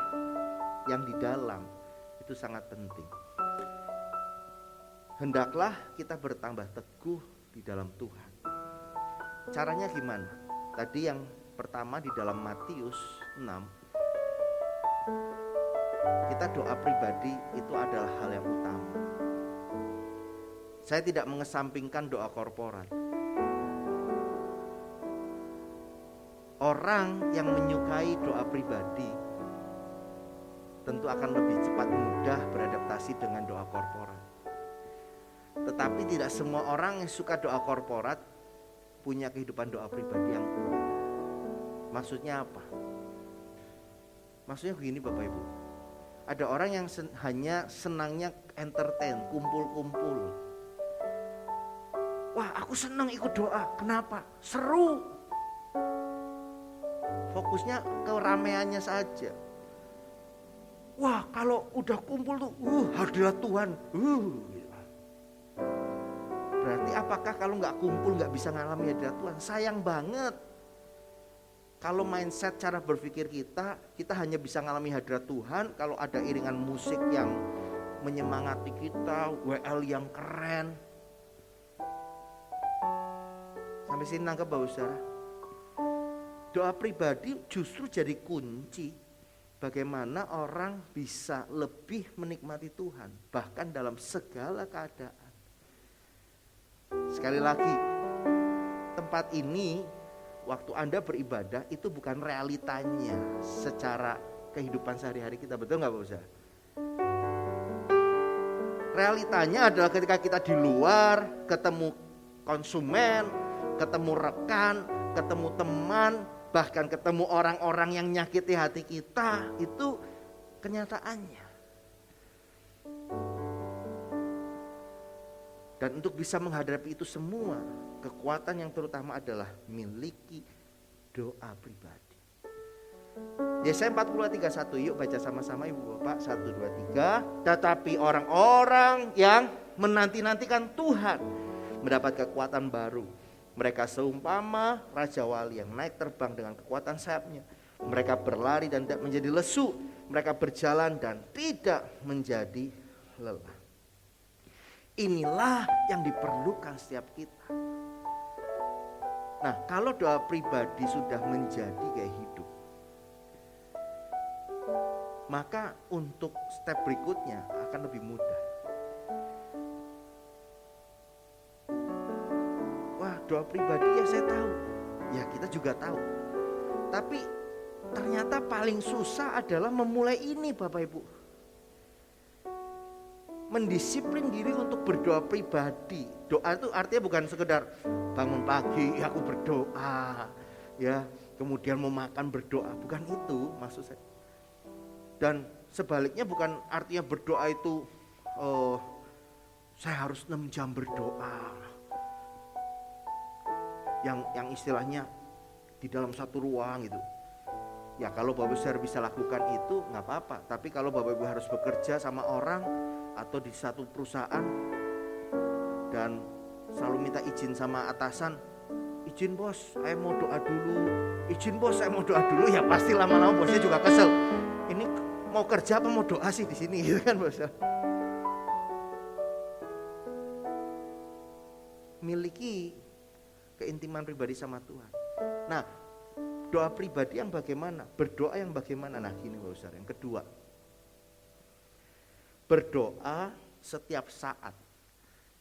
yang di dalam itu sangat penting. Hendaklah kita bertambah teguh di dalam Tuhan. Caranya gimana? Tadi yang Pertama di dalam Matius 6, kita doa pribadi itu adalah hal yang utama. Saya tidak mengesampingkan doa korporat. Orang yang menyukai doa pribadi tentu akan lebih cepat mudah beradaptasi dengan doa korporat. Tetapi tidak semua orang yang suka doa korporat punya kehidupan doa pribadi yang kuat. Maksudnya apa? Maksudnya begini Bapak Ibu. Ada orang yang hanya senangnya entertain, kumpul-kumpul. Wah, aku senang ikut doa. Kenapa? Seru. Fokusnya ke rameannya saja. Wah, kalau udah kumpul tuh, hadirat Tuhan. Berarti apakah kalau nggak kumpul nggak bisa ngalami hadirat Tuhan? Sayang banget. Kalau mindset cara berpikir kita hanya bisa ngalami hadirat Tuhan kalau ada iringan musik yang menyemangati kita, WL yang keren. Sampai sini nangkep Bapak Saudara? Doa pribadi justru jadi kunci bagaimana orang bisa lebih menikmati Tuhan, bahkan dalam segala keadaan. Sekali lagi, tempat ini waktu Anda beribadah itu bukan realitanya secara kehidupan sehari-hari kita, betul nggak Bapak Saudara? Realitanya adalah ketika kita di luar, ketemu konsumen, ketemu rekan, ketemu teman, bahkan ketemu orang-orang yang nyakiti hati kita, itu kenyataannya. Dan untuk bisa menghadapi itu semua, kekuatan yang terutama adalah miliki doa pribadi. Yesaya 40:31, yuk baca sama-sama Ibu Bapak, 1, 2, 3. Tetapi orang-orang yang menanti-nantikan Tuhan mendapat kekuatan baru. Mereka seumpama Raja Wali yang naik terbang dengan kekuatan sayapnya. Mereka berlari dan tidak menjadi lesu. Mereka berjalan dan tidak menjadi lelah. Inilah yang diperlukan setiap kita. Nah, kalau doa pribadi sudah menjadi gaya hidup, maka untuk step berikutnya akan lebih mudah. Wah, doa pribadi ya saya tahu. Ya kita juga tahu. Tapi ternyata paling susah adalah memulai ini Bapak Ibu. Mendisiplin diri untuk berdoa pribadi. Doa itu artinya bukan sekedar bangun pagi aku berdoa, ya, kemudian mau makan berdoa, bukan itu maksud saya. Dan sebaliknya bukan artinya berdoa itu saya harus 6 jam berdoa. Yang istilahnya di dalam satu ruang gitu. Ya kalau Bapak Ibu bisa lakukan itu nggak apa-apa. Tapi kalau Bapak Ibu harus bekerja sama orang atau di satu perusahaan dan selalu minta izin sama atasan, izin bos, saya mau doa dulu. Izin bos, saya mau doa dulu. Ya pasti lama-lama bosnya juga kesel. Ini mau kerja apa mau doa sih di sini, gitu kan bos? Miliki keintiman pribadi sama Tuhan. Nah, doa pribadi yang bagaimana? Berdoa yang bagaimana? Nah, gini Bapak Saudara. Yang kedua, berdoa setiap saat.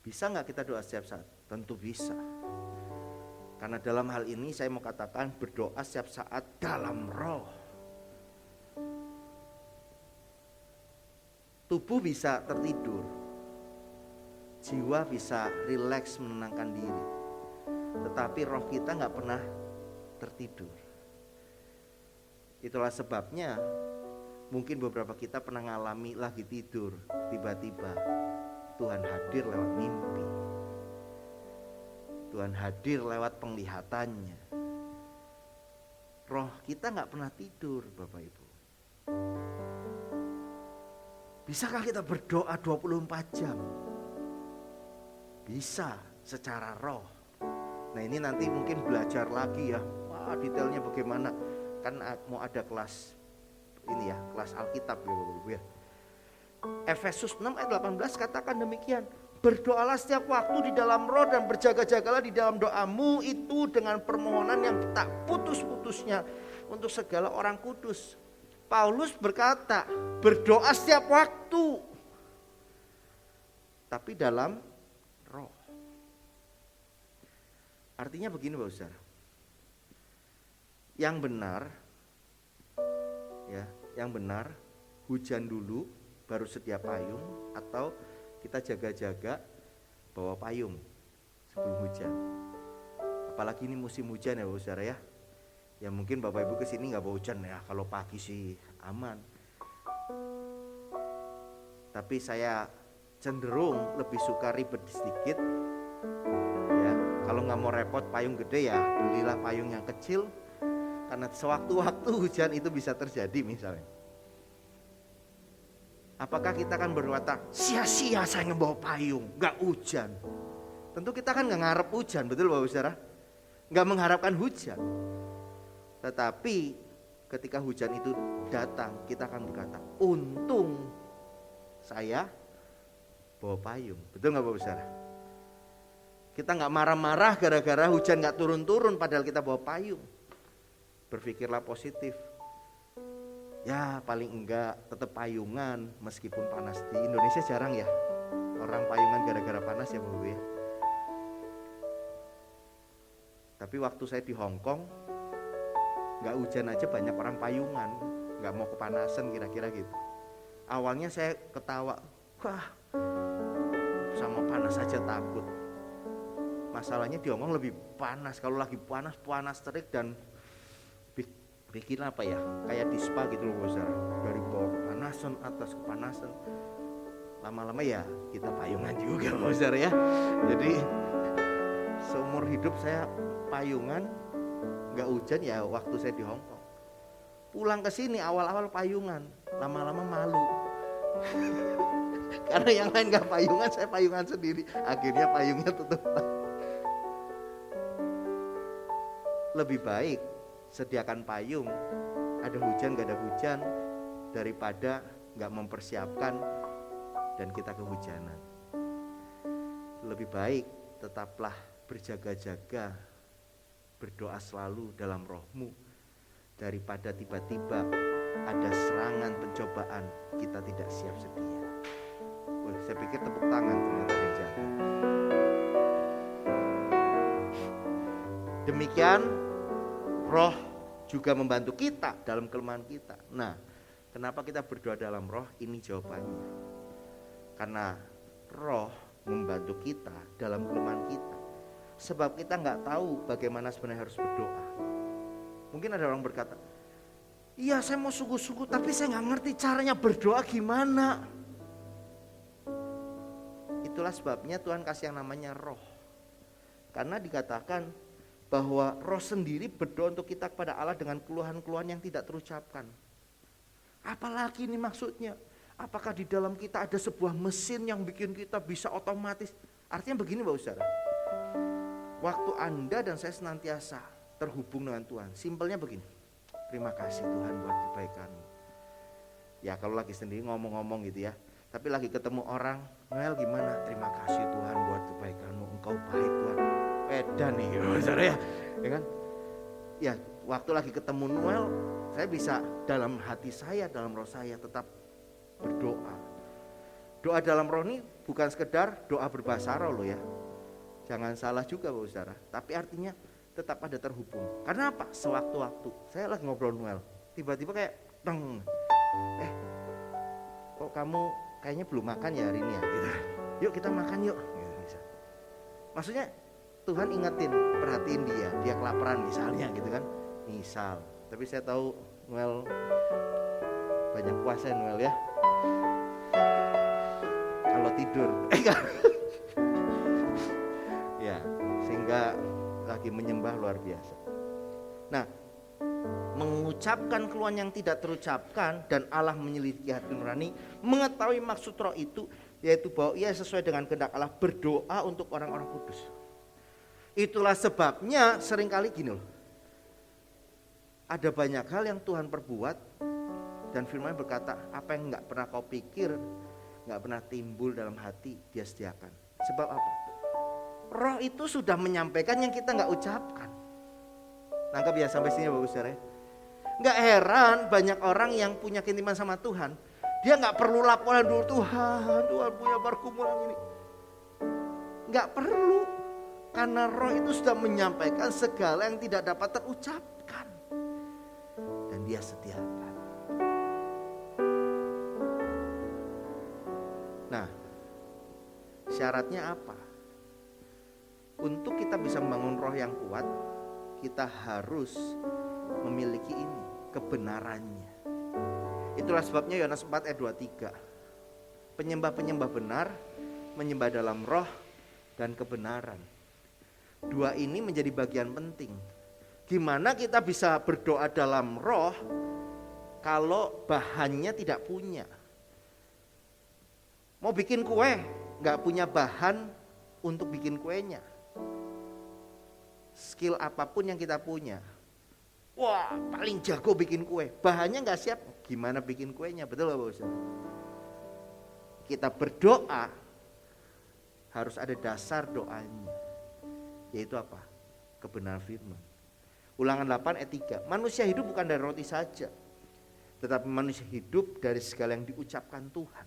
Bisa nggak kita doa setiap saat? Tentu bisa. Karena dalam hal ini saya mau katakan berdoa setiap saat dalam roh. Tubuh bisa tertidur, jiwa bisa rileks menenangkan diri. Tetapi roh kita nggak pernah tertidur. Itulah sebabnya mungkin beberapa kita pernah ngalami lagi tidur, tiba-tiba Tuhan hadir lewat mimpi. Tuhan hadir lewat penglihatannya. Roh kita nggak pernah tidur Bapak Ibu. Bisakah kita berdoa 24 jam? Bisa secara roh. Nah ini nanti mungkin belajar lagi ya. Wah detailnya bagaimana. Kan mau ada kelas ini ya, kelas Alkitab ya Bapak Ibu ya. Efesus 6 ayat 18 katakan demikian. Berdoalah setiap waktu di dalam roh dan berjaga-jagalah di dalam doamu itu dengan permohonan yang tak putus-putusnya untuk segala orang kudus. Paulus berkata, berdoa setiap waktu, tapi dalam roh. Artinya begini Bapak Saudara, yang benar, ya, yang benar hujan dulu baru sedia payung, atau kita jaga-jaga bawa payung sebelum hujan. Apalagi ini musim hujan ya Bapak Saudara ya. Ya mungkin Bapak Ibu kesini nggak bawa hujan ya, kalau pagi sih aman. Tapi saya cenderung lebih suka ribet sedikit. Ya, kalau nggak mau repot payung gede ya belilah payung yang kecil. Karena sewaktu-waktu hujan itu bisa terjadi misalnya. Apakah kita akan berkata, sia-sia saya ngebawa payung, gak hujan. Tentu kita kan gak ngarep hujan, betul Bapak Saudara? Gak mengharapkan hujan. Tetapi ketika hujan itu datang, kita akan berkata, untung saya bawa payung. Betul gak Bapak Saudara? Kita gak marah-marah gara-gara hujan gak turun-turun padahal kita bawa payung. Berpikirlah positif. Ya paling enggak tetap payungan meskipun panas. Di Indonesia jarang ya orang payungan gara-gara panas ya Bapak ya. Tapi waktu saya di Hong Kong nggak hujan aja banyak orang payungan, nggak mau kepanasan kira-kira gitu. Awalnya saya ketawa, wah sama panas aja takut. Masalahnya di Hong Kong lebih panas, kalau lagi panas terik dan bikin apa ya, kayak di spa gitu loh Bosar, dari bawah kepanasan, atas kepanasan, lama-lama ya kita payungan juga Bosar ya. Jadi seumur hidup saya payungan, nggak hujan ya waktu saya di Hong Kong. Pulang ke sini awal-awal payungan, lama-lama malu. Karena yang lain nggak payungan, saya payungan sendiri. Akhirnya payungnya tutup. Lebih baik sediakan payung, ada hujan gak ada hujan, daripada gak mempersiapkan dan kita kehujanan. Lebih baik tetaplah berjaga-jaga, berdoa selalu dalam rohmu, daripada tiba-tiba ada serangan pencobaan kita tidak siap sedia. Wah, saya pikir tepuk tangan ternyata ada yang jaga. Demikian roh juga membantu kita dalam kelemahan kita. Nah, kenapa kita berdoa dalam roh? Ini jawabannya. Karena roh membantu kita dalam kelemahan kita. Sebab kita nggak tahu bagaimana sebenarnya harus berdoa. Mungkin ada orang berkata, iya saya mau sungguh-sungguh tapi saya nggak ngerti caranya berdoa gimana. Itulah sebabnya Tuhan kasih yang namanya roh. Karena dikatakan bahwa roh sendiri berdoa untuk kita kepada Allah dengan keluhan-keluhan yang tidak terucapkan. Apalagi ini maksudnya? Apakah di dalam kita ada sebuah mesin yang bikin kita bisa otomatis? Artinya begini Bapak Saudara, waktu Anda dan saya senantiasa terhubung dengan Tuhan, simpelnya begini, terima kasih Tuhan buat kebaikan-Mu. Ya kalau lagi sendiri ngomong-ngomong gitu ya, tapi lagi ketemu orang, Noel gimana? Terima kasih Tuhan buat kebaikan-Mu, Engkau baik Tuhan. Beda nih Saudara ya kan? Ya waktu lagi ketemu Noel, saya bisa dalam hati saya, dalam roh saya tetap berdoa. Doa dalam roh ini bukan sekedar doa berbahasa roh loh ya. Jangan salah juga Bapak Saudara, tapi artinya tetap ada terhubung. Karena apa? Sewaktu-waktu saya lagi ngobrol Noel, tiba-tiba kayak teng, kok kamu kayaknya belum makan ya hari ini ya gitu. Yuk kita makan yuk gitu. Maksudnya Tuhan ingetin, perhatiin dia kelaparan misalnya gitu kan. Misal, tapi saya tahu Noel banyak puasa Noel ya. Kalau tidur ya, sehingga lagi menyembah luar biasa. Nah, mengucapkan keluhan yang tidak terucapkan dan Allah menyelidiki hati nurani, mengetahui maksud roh itu, yaitu bahwa ia sesuai dengan kehendak Allah berdoa untuk orang-orang kudus. Itulah sebabnya seringkali gini loh, ada banyak hal yang Tuhan perbuat dan firman berkata, apa yang gak pernah kau pikir, gak pernah timbul dalam hati, Dia sediakan. Sebab apa? Roh itu sudah menyampaikan yang kita nggak ucapkan. Nangkap ya sampai sini Bapak Saudara. Nggak heran banyak orang yang punya keintiman sama Tuhan, dia nggak perlu laporan dulu, Tuhan punya pergumulan ini. Nggak perlu, karena Roh itu sudah menyampaikan segala yang tidak dapat terucapkan, dan Dia sediakan. Nah, syaratnya apa? Untuk kita bisa membangun roh yang kuat, kita harus memiliki ini, kebenarannya. Itulah sebabnya Yohanes 4 ayat 23. Penyembah-penyembah benar menyembah dalam roh dan kebenaran. Dua ini menjadi bagian penting. Gimana kita bisa berdoa dalam roh kalau bahannya tidak punya? Mau bikin kue, gak punya bahan untuk bikin kuenya. Skill apapun yang kita punya, wah paling jago bikin kue, bahannya gak siap, gimana bikin kuenya? Betul gak Bapak Saudara? Kita berdoa harus ada dasar doanya, yaitu apa? Kebenaran firman. Ulangan 8 ayat 3, manusia hidup bukan dari roti saja, tetapi manusia hidup dari segala yang diucapkan Tuhan.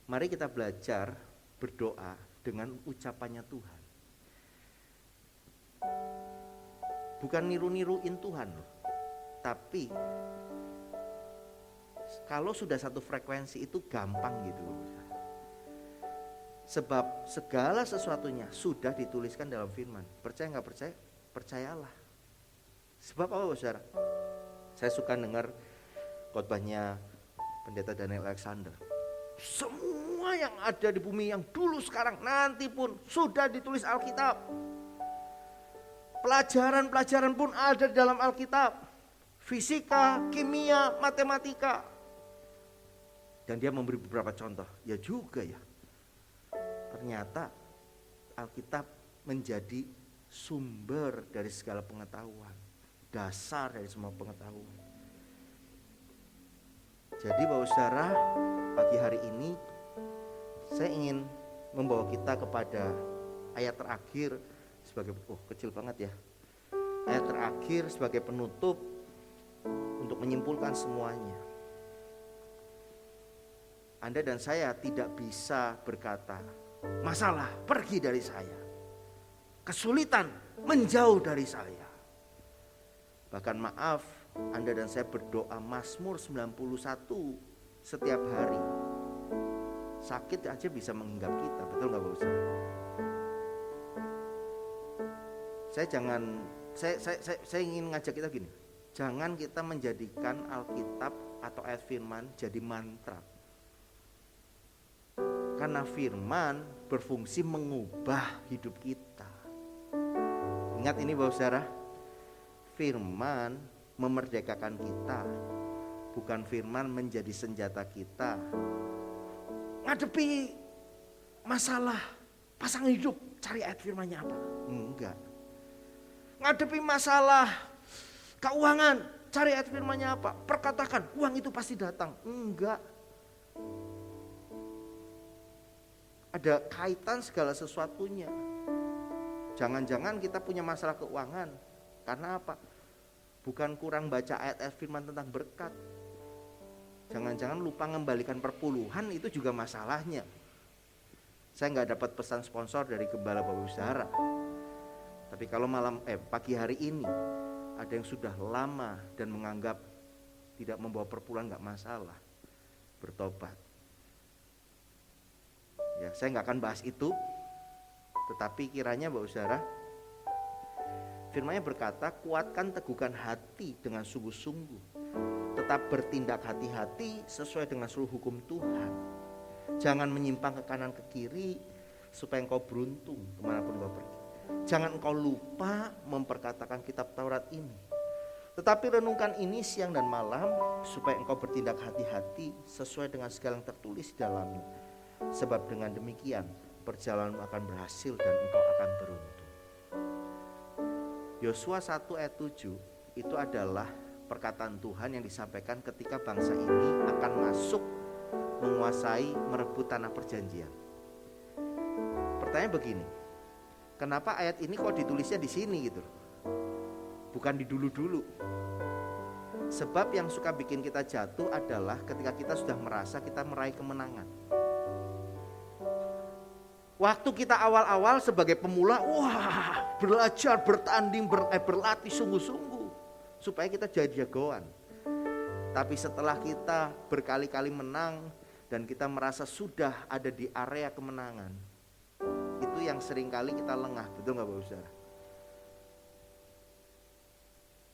Mari kita belajar berdoa dengan ucapannya Tuhan. Bukan niru-niruin Tuhan loh. Tapi kalau sudah satu frekuensi itu gampang gitu loh. Sebab segala sesuatunya sudah dituliskan dalam firman. Percaya gak percaya? Percayalah. Sebab apa saudara? Saya suka dengar khotbahnya Pendeta Daniel Alexander. Semua yang ada di bumi yang dulu sekarang nanti pun sudah ditulis Alkitab. Pelajaran-pelajaran pun ada di dalam Alkitab. Fisika, kimia, matematika. Dan dia memberi beberapa contoh. Ya juga ya. Ternyata Alkitab menjadi sumber dari segala pengetahuan. Dasar dari semua pengetahuan. Jadi Bapak Saudara, pagi hari ini saya ingin membawa kita kepada ayat terakhir sebagai kecil banget ya. Ayat terakhir sebagai penutup untuk menyimpulkan semuanya. Anda dan saya tidak bisa berkata, masalah pergi dari saya, kesulitan menjauh dari saya. Bahkan maaf, Anda dan saya berdoa Mazmur 91 setiap hari. Sakit aja bisa menginggap kita, betul gak Bapak Saudara? Saya ingin ngajak kita gini, jangan kita menjadikan Alkitab atau ayat firman jadi mantra. Karena firman berfungsi mengubah hidup kita. Ingat ini Bapak Saudara, firman memerdekakan kita, bukan firman menjadi senjata kita. Ngadepi masalah pasangan hidup, cari ayat firmannya apa? Enggak. Ngadepi masalah keuangan, cari ayat firmannya apa? Perkatakan, uang itu pasti datang. Enggak. Ada kaitan segala sesuatunya. Jangan-jangan kita punya masalah keuangan. Karena apa? Bukan kurang baca ayat-ayat firman tentang berkat. Jangan-jangan lupa mengembalikan perpuluhan, itu juga masalahnya. Saya gak dapat pesan sponsor dari Gembala Bapak Saudara. Tapi kalau pagi hari ini ada yang sudah lama dan menganggap tidak membawa perpuluhan gak masalah, bertobat. Ya, saya gak akan bahas itu. Tetapi kiranya Bapak Saudara, firman-Nya berkata, kuatkan teguhkan hati dengan sungguh-sungguh. Tetap bertindak hati-hati sesuai dengan seluruh hukum Tuhan. Jangan menyimpang ke kanan ke kiri supaya engkau beruntung kemanapun engkau pergi. Jangan engkau lupa memperkatakan kitab Taurat ini. Tetapi renungkan ini siang dan malam supaya engkau bertindak hati-hati sesuai dengan segala yang tertulis di dalamnya. Sebab dengan demikian perjalananmu akan berhasil dan engkau akan beruntung. Yosua 1 ayat 7 itu adalah perkataan Tuhan yang disampaikan ketika bangsa ini akan masuk menguasai merebut tanah perjanjian. Pertanyaan begini, kenapa ayat ini kok ditulisnya di sini gitu? Bukan di dulu-dulu. Sebab yang suka bikin kita jatuh adalah ketika kita sudah merasa kita meraih kemenangan. Waktu kita awal-awal sebagai pemula, wah, belajar, bertanding, berlatih sungguh-sungguh supaya kita jadi jagoan. Tapi setelah kita berkali-kali menang dan kita merasa sudah ada di area kemenangan, itu yang seringkali kita lengah, betul nggak Bapak Saudara?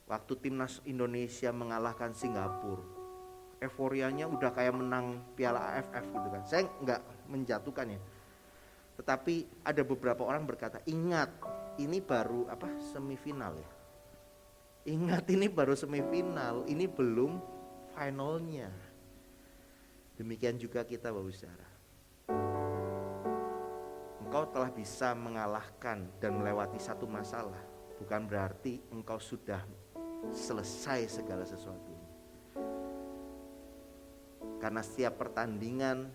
Waktu timnas Indonesia mengalahkan Singapura, euforianya udah kayak menang Piala AFF gitu kan. Saya nggak menjatuhkan ya, tetapi ada beberapa orang berkata, ingat ini baru semifinal ya. Ingat ini baru semifinal, ini belum finalnya. Demikian juga kita Bapak Saudara. Engkau telah bisa mengalahkan dan melewati satu masalah, bukan berarti engkau sudah selesai segala sesuatunya. Karena setiap pertandingan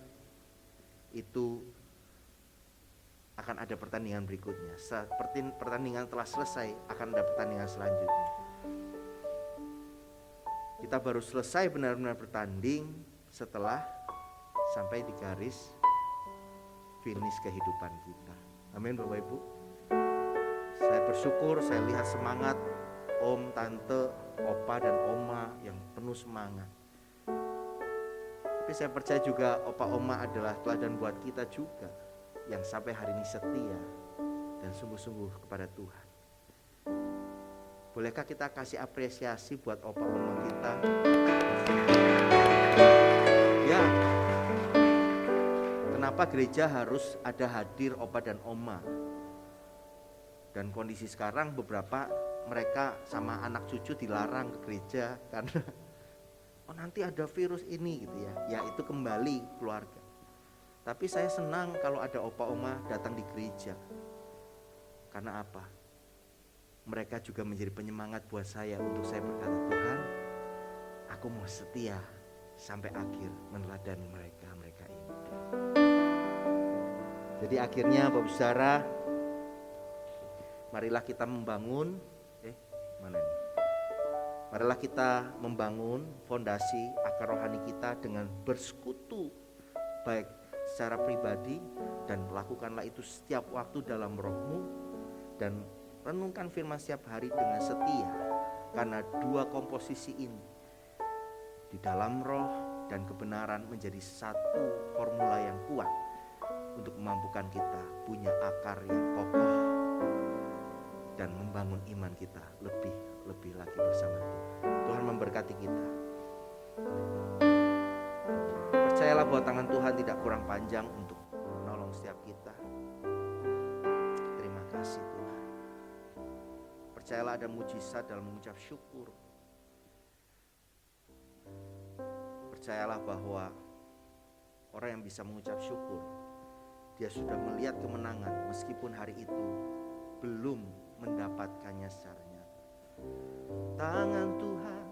itu akan ada pertandingan berikutnya. Seperti pertandingan telah selesai, akan ada pertandingan selanjutnya. Kita baru selesai benar-benar bertanding setelah sampai di garis finish kehidupan kita. Amin Bapak Ibu. Saya bersyukur, saya lihat semangat om, tante, opa dan oma yang penuh semangat. Tapi saya percaya juga opa oma adalah teladan buat kita juga, yang sampai hari ini setia dan sungguh-sungguh kepada Tuhan. Bolehkah kita kasih apresiasi buat opa oma kita? Ya, kenapa gereja harus ada hadir opa dan oma? Dan kondisi sekarang beberapa mereka sama anak cucu dilarang ke gereja karena nanti ada virus ini gitu ya. Ya itu kembali keluarga. Tapi saya senang kalau ada opa oma datang di gereja. Karena apa? Mereka juga menjadi penyemangat buat saya untuk saya berkata, Tuhan, aku mau setia sampai akhir meneladani mereka ini. Jadi akhirnya Bapak Saudara, marilah kita membangun marilah kita membangun fondasi akar rohani kita dengan bersekutu baik secara pribadi, dan lakukanlah itu setiap waktu dalam rohmu, dan renungkan firman setiap hari dengan setia, karena dua komposisi ini di dalam roh dan kebenaran menjadi satu formula yang kuat untuk memampukan kita punya akar yang kokoh dan membangun iman kita lebih lagi bersama Tuhan. Tuhan memberkati kita. Percayalah bahwa tangan Tuhan tidak kurang panjang untuk menolong setiap kita. Terima kasih Tuhan. Percayalah ada mujizat dalam mengucap syukur. Percayalah bahwa orang yang bisa mengucap syukur, dia sudah melihat kemenangan meskipun hari itu belum mendapatkannya secara nyata. Tangan Tuhan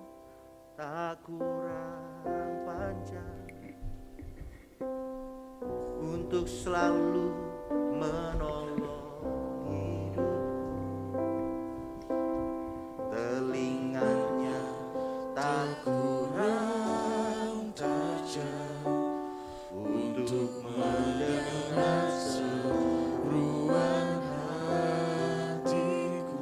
tak kurang panjang untuk selalu menolong hidup. Telinganya tak kurang tajam untuk mendengar seruan hatiku.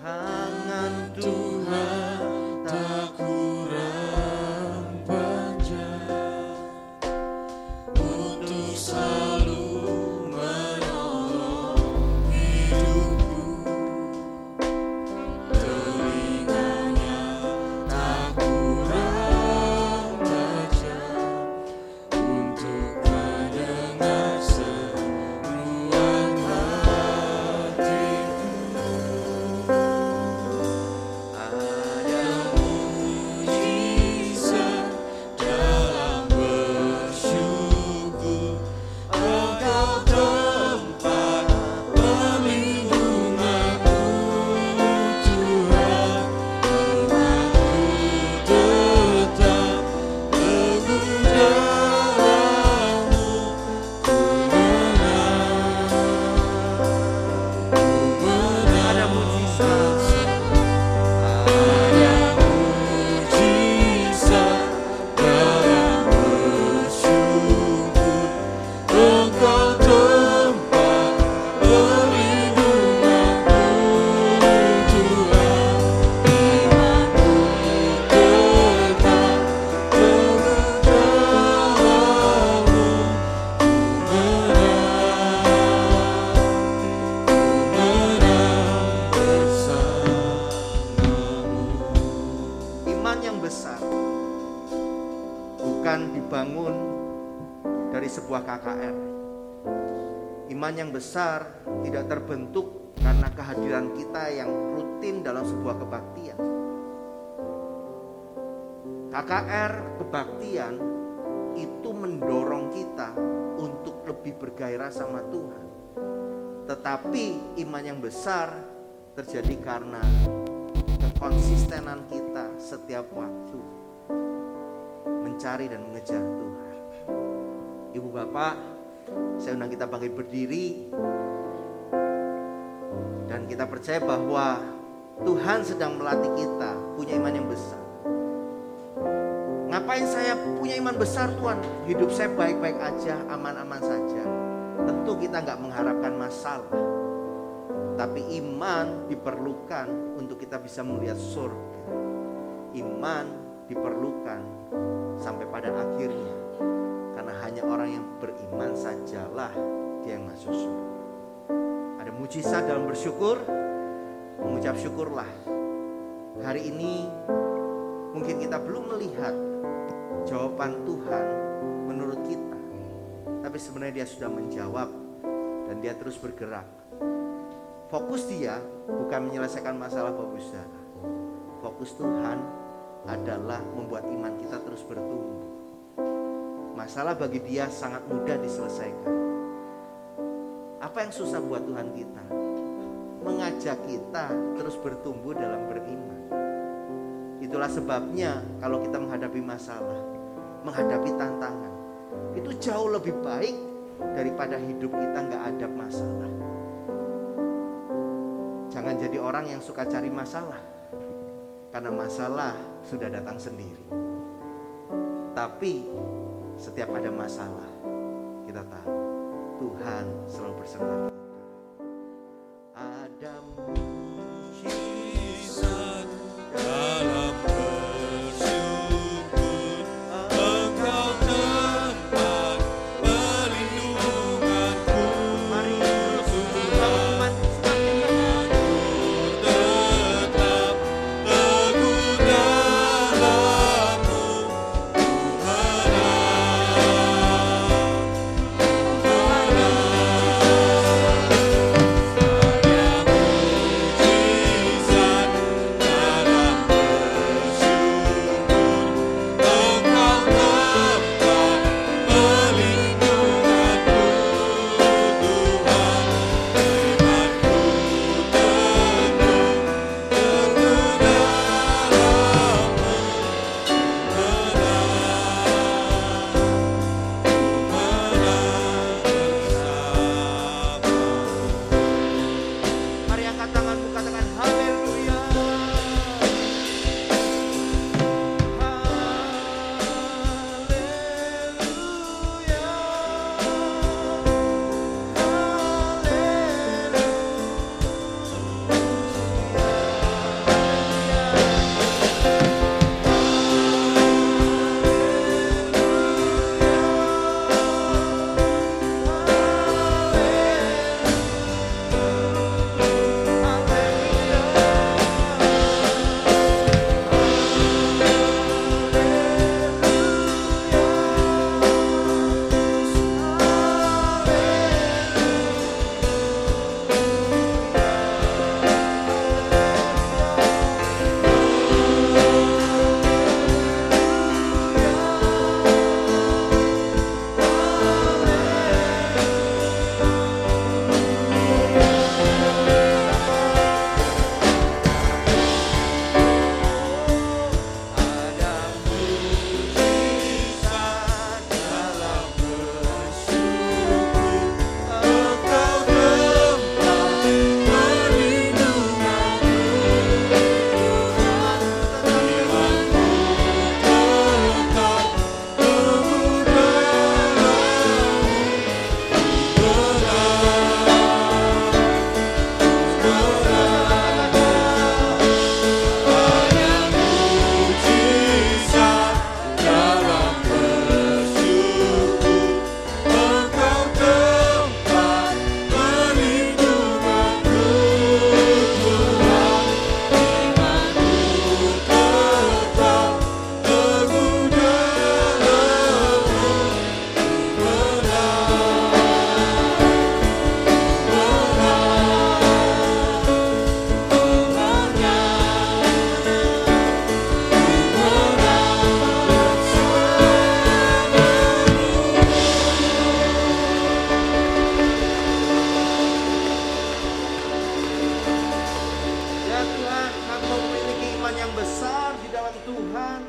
Tangan Tuhan tak kurang panjang Iman yang besar tidak terbentuk karena kehadiran kita yang rutin dalam sebuah kebaktian. KKR kebaktian itu mendorong kita untuk lebih bergairah sama Tuhan. Tetapi iman yang besar terjadi karena kekonsistenan kita setiap waktu mencari dan mengejar Tuhan. Ibu bapak, saya undang kita bangkit berdiri dan kita percaya bahwa Tuhan sedang melatih kita punya iman yang besar. Ngapain saya punya iman besar Tuhan? Hidup saya baik-baik aja, aman-aman saja. Tentu kita gak mengharapkan masalah. Tapi iman diperlukan untuk kita bisa melihat surga. Iman diperlukan sampai pada akhirnya. Karena hanya orang yang beriman sajalah dia yang masuk surga. Ada mujizat dalam bersyukur. Mengucap syukurlah. Hari ini mungkin kita belum melihat jawaban Tuhan menurut kita, tapi sebenarnya dia sudah menjawab dan dia terus bergerak. Fokus dia bukan menyelesaikan masalah Bapak Saudara. Fokus Tuhan adalah membuat iman kita terus bertumbuh. Masalah bagi dia sangat mudah diselesaikan. Apa yang susah buat Tuhan kita? Mengajak kita terus bertumbuh dalam beriman. Itulah sebabnya kalau kita menghadapi masalah, menghadapi tantangan, itu jauh lebih baik daripada hidup kita gak ada masalah. Jangan jadi orang yang suka cari masalah, karena masalah sudah datang sendiri. Tapi setiap ada masalah, kita tahu Tuhan selalu bersama kita. Ada Mujizat dalam bersyukur, Engkau tempat perlindunganku. mari terus iman Tetap teguh dalam-Mu, Tuhan. Tuhan,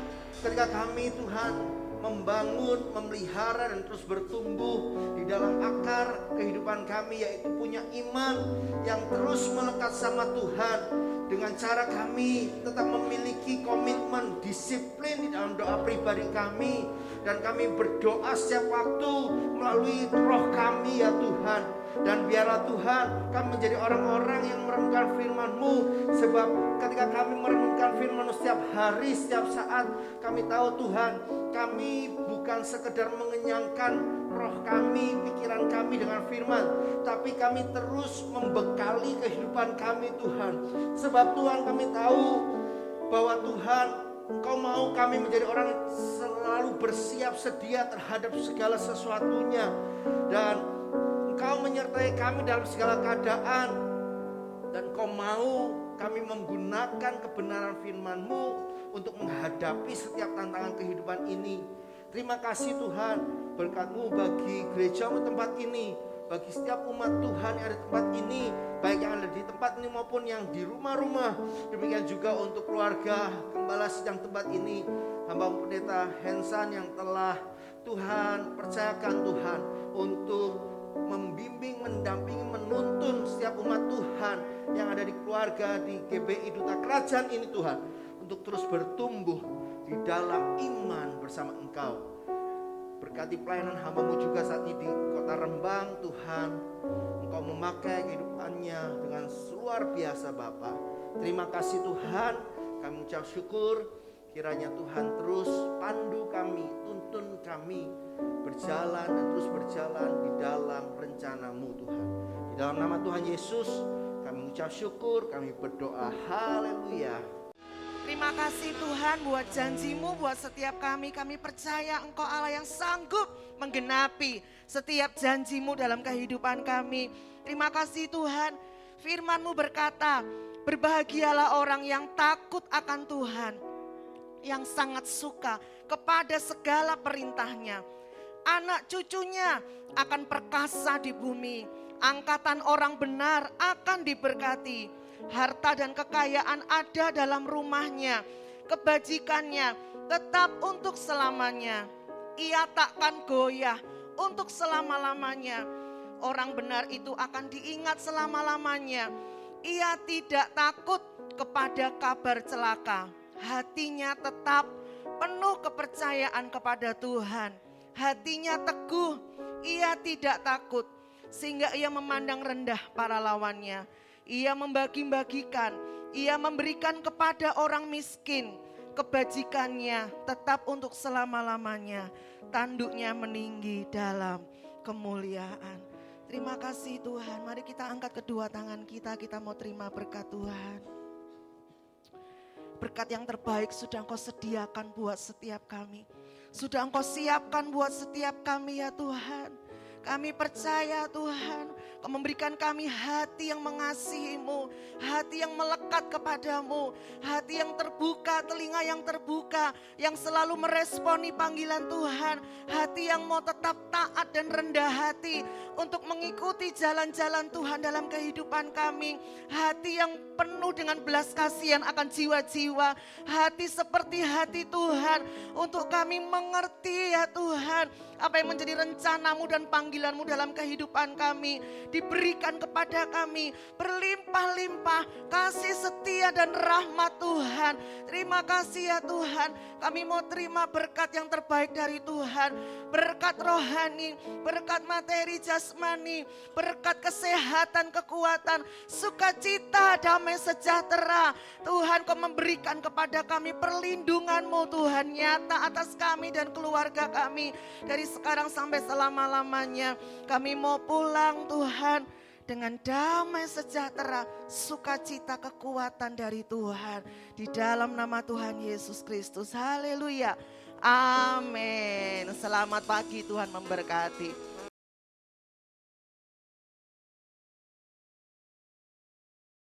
ketika kami Tuhan membangun, memelihara dan terus bertumbuh di dalam akar kehidupan kami, yaitu punya iman yang terus melekat sama Tuhan, dengan cara kami tetap memiliki komitmen, disiplin di dalam doa pribadi kami, dan kami berdoa setiap waktu melalui roh kami ya Tuhan. Dan biarlah Tuhan kami menjadi orang-orang yang merenungkan firman-Mu, sebab ketika kami merenungkan firman-Mu setiap hari, setiap saat, kami tahu Tuhan, kami bukan sekedar mengenyangkan roh kami, pikiran kami dengan firman, tapi kami terus membekali kehidupan kami Tuhan. Sebab Tuhan, kami tahu bahwa Tuhan, Engkau mau kami menjadi orang yang selalu bersiap sedia terhadap segala sesuatunya, dan Engkau menyertai kami dalam segala keadaan, dan Engkau mau kami menggunakan kebenaran firman-Mu untuk menghadapi setiap tantangan kehidupan ini. Terima kasih Tuhan, berkat-Mu bagi gereja-Mu tempat ini, bagi setiap umat Tuhan yang ada di tempat ini, baik yang ada di tempat ini maupun yang di rumah-rumah. Demikian juga untuk keluarga Gembala Sidang tempat ini, hamba pendeta Hensan yang telah Tuhan percayakan Tuhan untuk membimbing, mendampingi, menuntun setiap umat Tuhan yang ada di keluarga di GBI Duta Kerajaan ini Tuhan, untuk terus bertumbuh di dalam iman bersama Engkau. Berkati pelayanan hamba-Mu juga saat ini di kota Rembang Tuhan, Engkau memakai kehidupannya dengan luar biasa Bapa. Terima kasih Tuhan, kami mengucap syukur, kiranya Tuhan terus pandu kami, tuntun kami berjalan dan terus berjalan di dalam rencana-Mu Tuhan. Di dalam nama Tuhan Yesus kami mengucap syukur, kami berdoa, haleluya. Terima kasih Tuhan buat janji-Mu buat setiap kami. Kami percaya Engkau Allah yang sanggup menggenapi setiap janji-Mu dalam kehidupan kami. Terima kasih Tuhan, firman-Mu berkata, berbahagialah orang yang takut akan Tuhan, yang sangat suka kepada segala perintah-Nya. Anak cucunya akan perkasa di bumi, angkatan orang benar akan diberkati. Harta dan kekayaan ada dalam rumahnya, kebajikannya tetap untuk selamanya. Ia takkan goyah untuk selama-lamanya. Orang benar itu akan diingat selama-lamanya. Ia tidak takut kepada kabar celaka. Hatinya tetap penuh kepercayaan kepada Tuhan. Hatinya teguh, ia tidak takut, sehingga ia memandang rendah para lawannya. Ia membagi-bagikan, ia memberikan kepada orang miskin. Kebajikannya tetap untuk selama-lamanya. Tanduknya meninggi dalam kemuliaan. Terima kasih Tuhan. Mari kita angkat kedua tangan kita mau terima berkat Tuhan. Berkat yang terbaik sudah Engkau sediakan buat setiap kami. Sudah Engkau siapkan buat setiap kami ya Tuhan. Kami percaya Tuhan, Kau memberikan kami hati yang mengasihi-Mu, hati yang melekat kepadamu, hati yang terbuka, telinga yang terbuka, yang selalu meresponi panggilan Tuhan, hati yang mau tetap taat dan rendah hati untuk mengikuti jalan-jalan Tuhan dalam kehidupan kami, hati yang penuh dengan belas kasihan akan jiwa-jiwa, hati seperti hati Tuhan untuk kami mengerti ya Tuhan, apa yang menjadi rencana-Mu dan panggilan-Mu dalam kehidupan kami, diberikan kepada kami berlimpah-limpah kasih setia dan rahmat Tuhan. Terima kasih ya Tuhan, kami mau terima berkat yang terbaik dari Tuhan, berkat rohani, berkat materi jasmani, berkat kesehatan, kekuatan, sukacita, damai sejahtera. Tuhan, Kau memberikan kepada kami perlindungan-Mu Tuhan nyata atas kami dan keluarga kami dari sekarang sampai selama-lamanya. Kami mau pulang Tuhan dengan damai sejahtera, sukacita, kekuatan dari Tuhan. Di dalam nama Tuhan Yesus Kristus. Haleluya. Amin. Selamat pagi, Tuhan memberkati.